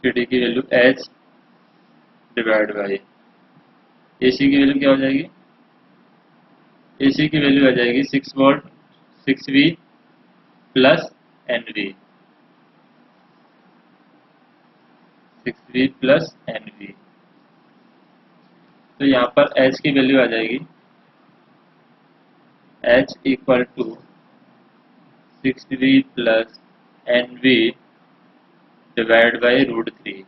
CD की value h divide by AC की वैल्यू क्या हो जाएगी, AC की वैल्यू आ जाएगी 6 volt 6V plus NV, 6V plus NV। तो यहाँ पर h की वैल्यू आ जाएगी h equal to 6V plus NV divide by √3,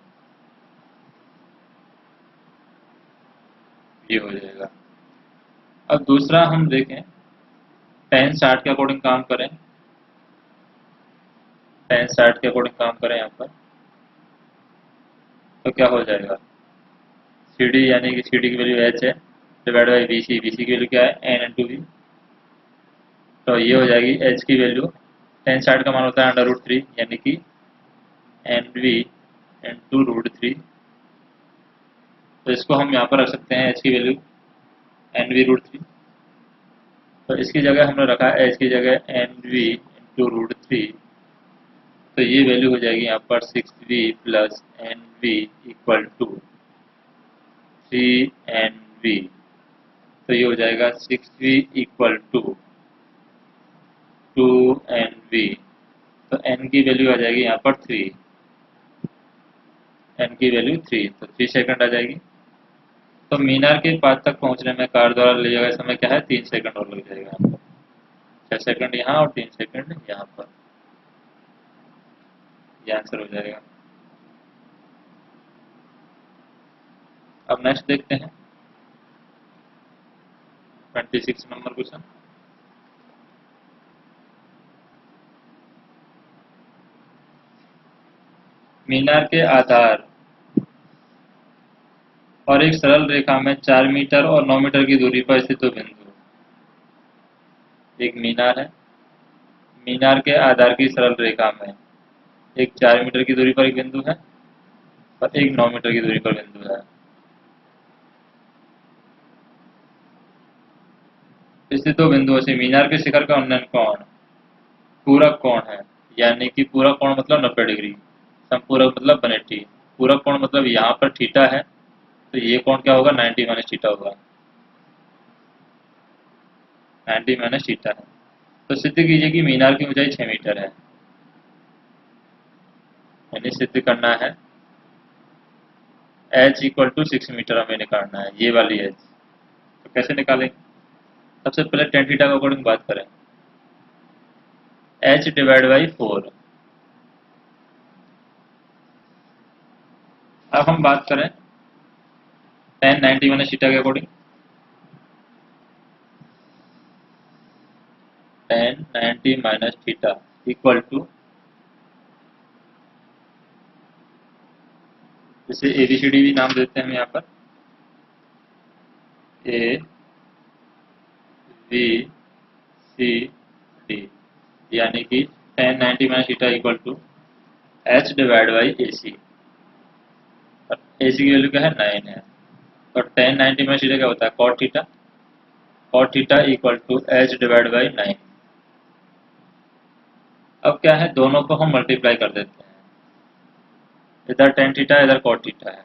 ये हो जाएगा। अब दूसरा हम देखें, tan 60 के अकॉर्डिंग काम करें, tan 60 के अकॉर्डिंग काम करें यहाँ पर, तो क्या हो जाएगा, CD यानी कि CD की वैल्यू h है डिवाइड बाई BC की वैल्यू क्या है n इंटू V। तो ये हो जाएगी h की वैल्यू, tan 60 का मान होता है √3 यानी कि NV इंटू √3। तो इसको हम यहाँ पर रख सकते हैं h की वैल्यू NV√3। तो इसकी जगह हमने रखा है h की जगह NV इंटू √3। तो ये वैल्यू हो जाएगी यहाँ पर 6V plus NV equal to 3NV। तो ये हो जाएगा 6V इक्वल टू 2NV। तो n की वैल्यू आ जाएगी यहाँ पर 3, n की वैल्यू 3, तो 3 सेकंड आ जाएगी। तो मीनार के पास तक पहुंचने में कार द्वारा लिया गया समय क्या है, 3 सेकंड और लग जाएगा यहाँ पर। 6 सेकंड यहाँ और 3 सेकंड यहाँ पर, ये आंसर हो जाएगा। अब नेक्स्ट देखते हैं 26 नंबर क्वेश्चन। मीनार के आधार और एक सरल रेखा में 4 मीटर और 9 मीटर की दूरी पर स्थित दो बिंदु। एक मीनार है, मीनार के आधार की सरल रेखा में एक 4 मीटर की दूरी पर एक बिंदु है और एक 9 मीटर की दूरी पर बिंदु है। स्थित दो बिंदुओं से मीनार के शिखर का उन्नयन कोण पूरक कोण है, यानी कि पूरक कोण मतलब 90 डिग्री, संपूरक मतलब 180। पूरक कोण मतलब यहाँ पर थीटा है, तो ये कोण क्या होगा, 90 माइनस थीटा होगा, 90 माइनस थीटा है। तो सिद्ध कीजिए कि मीनार की ऊंचाई 6 मीटर है, यानी सिद्ध करना है h इक्वल टू 6 मीटर हमें निकालना है, ये वाली h। तो कैसे निकालेंगे? सबसे पहले टेन थीटा के अकॉर्डिंग बात करें, h डिवाइड बाई 4। अब हम बात करें टेन 90 माइनस थीटा के according, tan 90 minus theta equal to, जैसे ABCD भी नाम देते हैं हम यहाँ पर, ABCD, यानी कि tan 90 minus theta equal to h divide by AC। और AC की वैल्यू क्या है? 9 है। तो टेन 90 माइनस थीटा क्या होता है? Cot theta. Cot theta equal to h divide by 9। अब क्या है, दोनों को हम मल्टीप्लाई कर देते हैं, इधर टेन थीटा इधर कॉट थीटा है,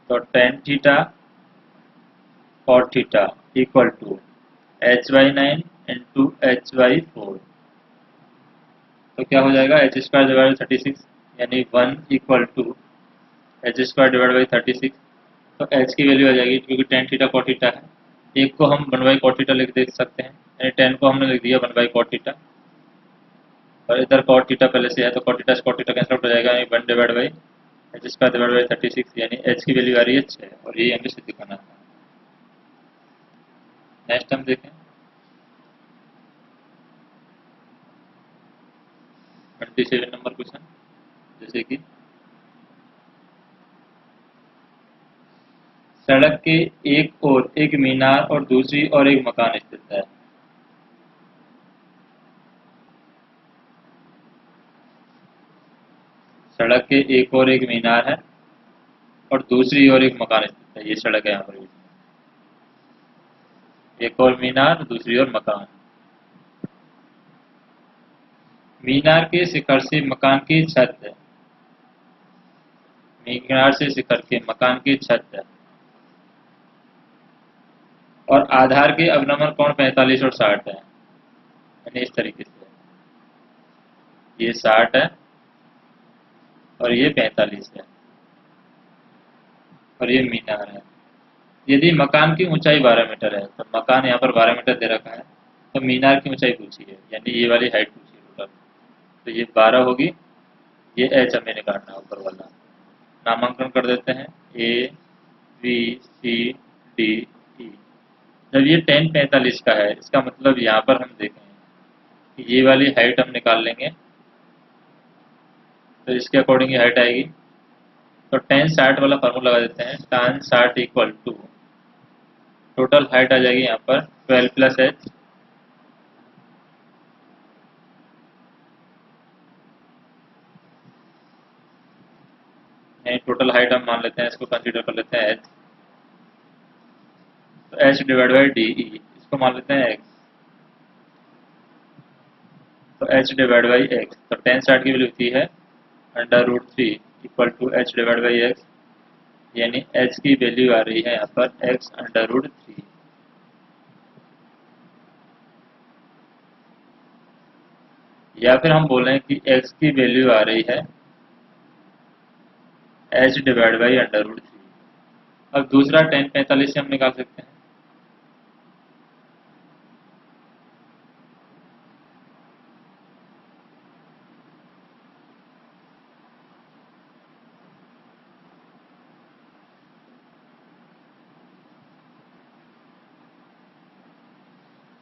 तो tan theta cot theta equal to h by 9 into h by 4। तो क्या हो जाएगा? h स्क्वायर डिवाइड बाई 36, यानी 1 equal to h square divide by 36। तो h की वैल्यू आ जाएगी, क्योंकि टेन थीटा कॉट थीटा है, एक को हम 1 बाई कॉट थीटा लिख देख सकते हैं, यानी 10 को हमने लिख दिया 1 बाई कॉट थीटा, और इधर कॉट थीटा पहले से है, तो कॉट थीटा कैंसिल आउट हो जाएगा, 1 divide by h square divide by 36, यानी h की वैल्यू आ रही है 6, और ये हमें सिद्ध दिखाना था। नेक्स्ट हम देखें 27 नंबर क्वेश्चन, जैसे कि सड़क के एक ओर एक मीनार और दूसरी ओर एक मकान स्थित है। सड़क के एक ओर एक मीनार है और दूसरी ओर एक मकान स्थित है, ये सड़क है यहाँ पर, एक और मीनार दूसरी ओर मकान। मीनार के शिखर से मकान की छत है, मीनार से शिखर के मकान की छत है, और आधार के अवनमन कोण 45 और 60 है, यानी इस तरीके से ये 60 है और ये 45 है, और ये मीनार है। यदि मकान की ऊंचाई 12 मीटर है, तो मकान यहाँ पर 12 मीटर दे रखा है, तो मीनार की ऊंचाई पूछी है, यानी ये वाली हाइट पूछी है टोटल, तो ये 12 होगी, ये h हमें निकालना है ऊपर वाला। नामांकन कर देते हैं ABCDE। जब ये 1045 का है, इसका मतलब यहाँ पर हम देखें कि ये वाली हाइट हम निकाल लेंगे, तो इसके अकॉर्डिंग ये हाइट आएगी। तो टेन 60 वाला फार्मूला लगा देते हैं, tan 60 equal to total height आ जाएगी यहाँ पर 12 प्लस h, टोटल हाइट हम मान लेते हैं, इसको कंसीडर कर लेते हैं h, तो h डिवाइड बाई डी, इसको मान लेते हैं x, तो h डिवाइड बाई x। तो टेन 60 की वैल्यू होती है √3 equal to h divide by x, यानी h की वैल्यू आ रही है यहाँ पर x √3। या फिर हम बोलें कि x की वैल्यू आ रही है h डिवाइड बाई √3। अब दूसरा 1045 से हम निकाल सकते हैं,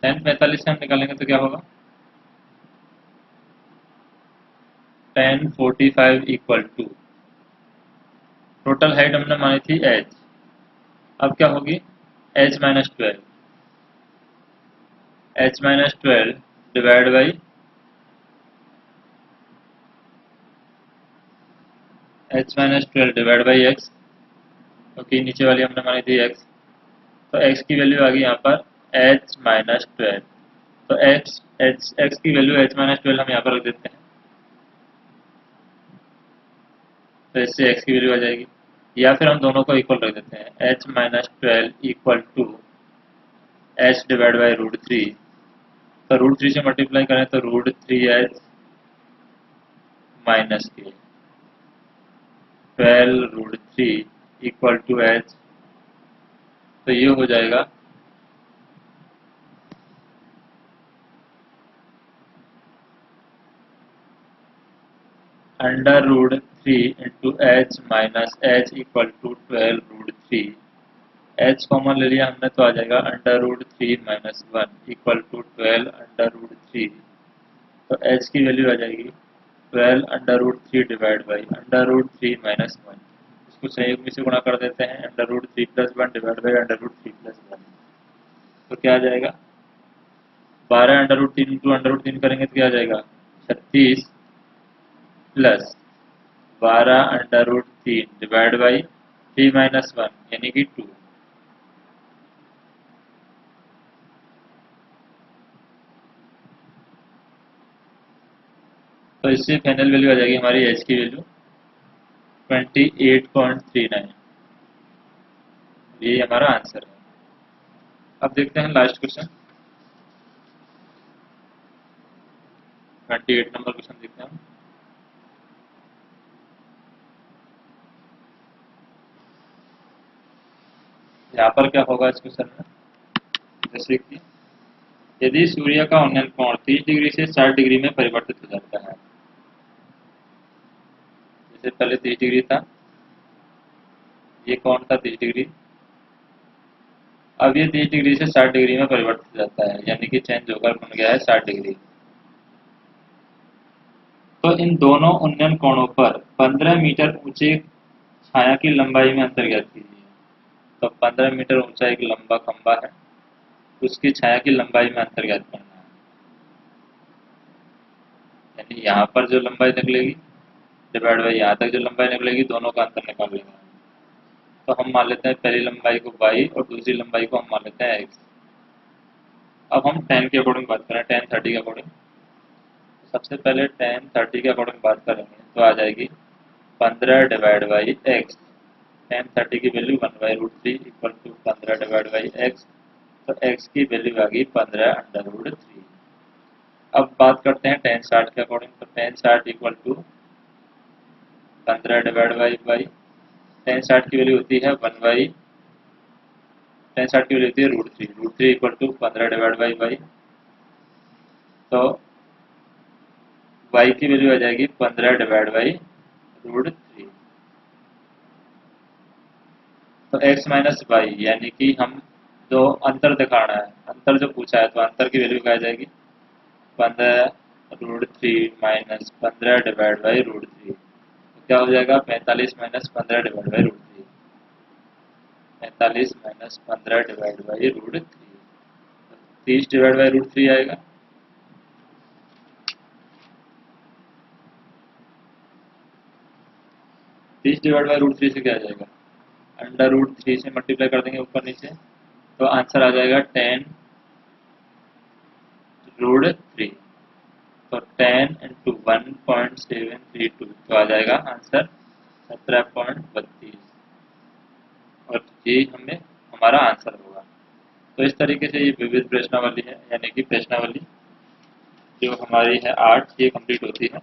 1045 से हम निकालेंगे तो क्या होगा, 1045 इक्वल टू टोटल हाइट हमने मानी थी h, अब क्या होगी h minus 12, h minus 12 divide by h minus 12 divide by x, क्योंकि नीचे वाली हमने मानी थी x, तो x की वैल्यू आ गई यहाँ पर h माइनस 12। तो x की वैल्यू h माइनस 12 हम यहाँ पर रख देते हैं, तो इससे x की वैल्यू आ जाएगी। या फिर हम दोनों को इक्वल रख देते हैं, h minus 12 equal to h divide by √3, तो √3 से मल्टीप्लाई करें तो √3h माइनस के, 12√3 इक्वल टू h, तो ये हो जाएगा √3 into h minus h equal to 12√3। h common ले लिया हमने तो आ जाएगा √3 माइनस 1 इक्वल टू 12√3। तो h की वैल्यू आ जाएगी 12√3 डिवाइड बाई √3 माइनस 1। इसको संयोग में से गुणा कर देते हैं, √3 प्लस 1 डिवाइड बाई √3 प्लस 1। तो क्या आ जाएगा 12 √3 इंटू √3 करेंगे तो क्या आ जाएगा 36 प्लस 12 √3 डिवाइड बाई 3 माइनस 1 यानी कि 2। तो इससे फाइनल वैल्यू आ जाएगी हमारी एच की वैल्यू 28.39। ये हमारा आंसर है। अब देखते हैं लास्ट क्वेश्चन, 28 नंबर क्वेश्चन देखते हैं। यहाँ पर क्या होगा इस क्वेश्चन में, जैसे कि यदि सूर्य का उन्नयन कोण 30 डिग्री से 60 डिग्री में परिवर्तित हो जाता है। जैसे पहले 30 डिग्री था, ये कोण था 30 डिग्री, अब ये 30 डिग्री से 60 डिग्री में परिवर्तित हो जाता है, यानी कि चेंज होकर बन गया है 60 डिग्री। तो इन दोनों उन्नयन कोणों पर 15 मीटर ऊंचे छाया की लंबाई में अंतर ज्ञात कीजिए। तो 15 मीटर ऊंचा एक लंबा खंबा है, उसकी छाया की लंबाई में अंतर ज्ञात करना है। यानी यहाँ पर जो लंबाई निकलेगी डिवाइड बाई यहाँ तक जो लंबाई निकलेगी, दोनों का अंतर निकाल लेना है। तो हम मान लेते हैं पहली लंबाई को y और दूसरी लंबाई को हम मान लेते हैं x। अब हम 10 के अकॉर्डिंग बात करें, 10 30 के अकॉर्डिंग। सबसे पहले 10 30 के अकॉर्डिंग बात करेंगे तो आ जाएगी 15 डिवाइड बाई एक्स। 10 30 की value 1/√3 equal to 15 divide by x. तो x की वैल्यू आ गई 15√3। अब बात करते हैं 10 60 के अकॉर्डिंग। तो 10 60 equal to 15 divide by y. 10 60 की वैल्यू होती है 10 60 की वैल्यू होती है √3। √3 equal to 15 divide by y. तो y की वैल्यू आ जाएगी 15 डिवाइड बाई √3। तो x माइनस वाई, यानी कि हम जो अंतर दिखाना है, अंतर जो पूछा है, तो अंतर की वैल्यू क्या आ जाएगी 15√3 माइनस 15 डिवाइड बाई √3। तो क्या हो जाएगा 45 minus 15 divide by √3। 45 minus 15 divide by √3। 30 divide by √3 आएगा। 30 डिवाइड बाई √3 से क्या आ जाएगा, √3 से मल्टीप्लाई कर देंगे ऊपर नीचे, तो आंसर आ जाएगा 10√3। तो 10 इंटू 1.732, तो आ जाएगा आंसर 17.32। और ये हमें हमारा आंसर होगा। तो इस तरीके से ये विविध प्रश्नावली है, यानी कि प्रश्नावली जो हमारी है 8, ये कंप्लीट होती है।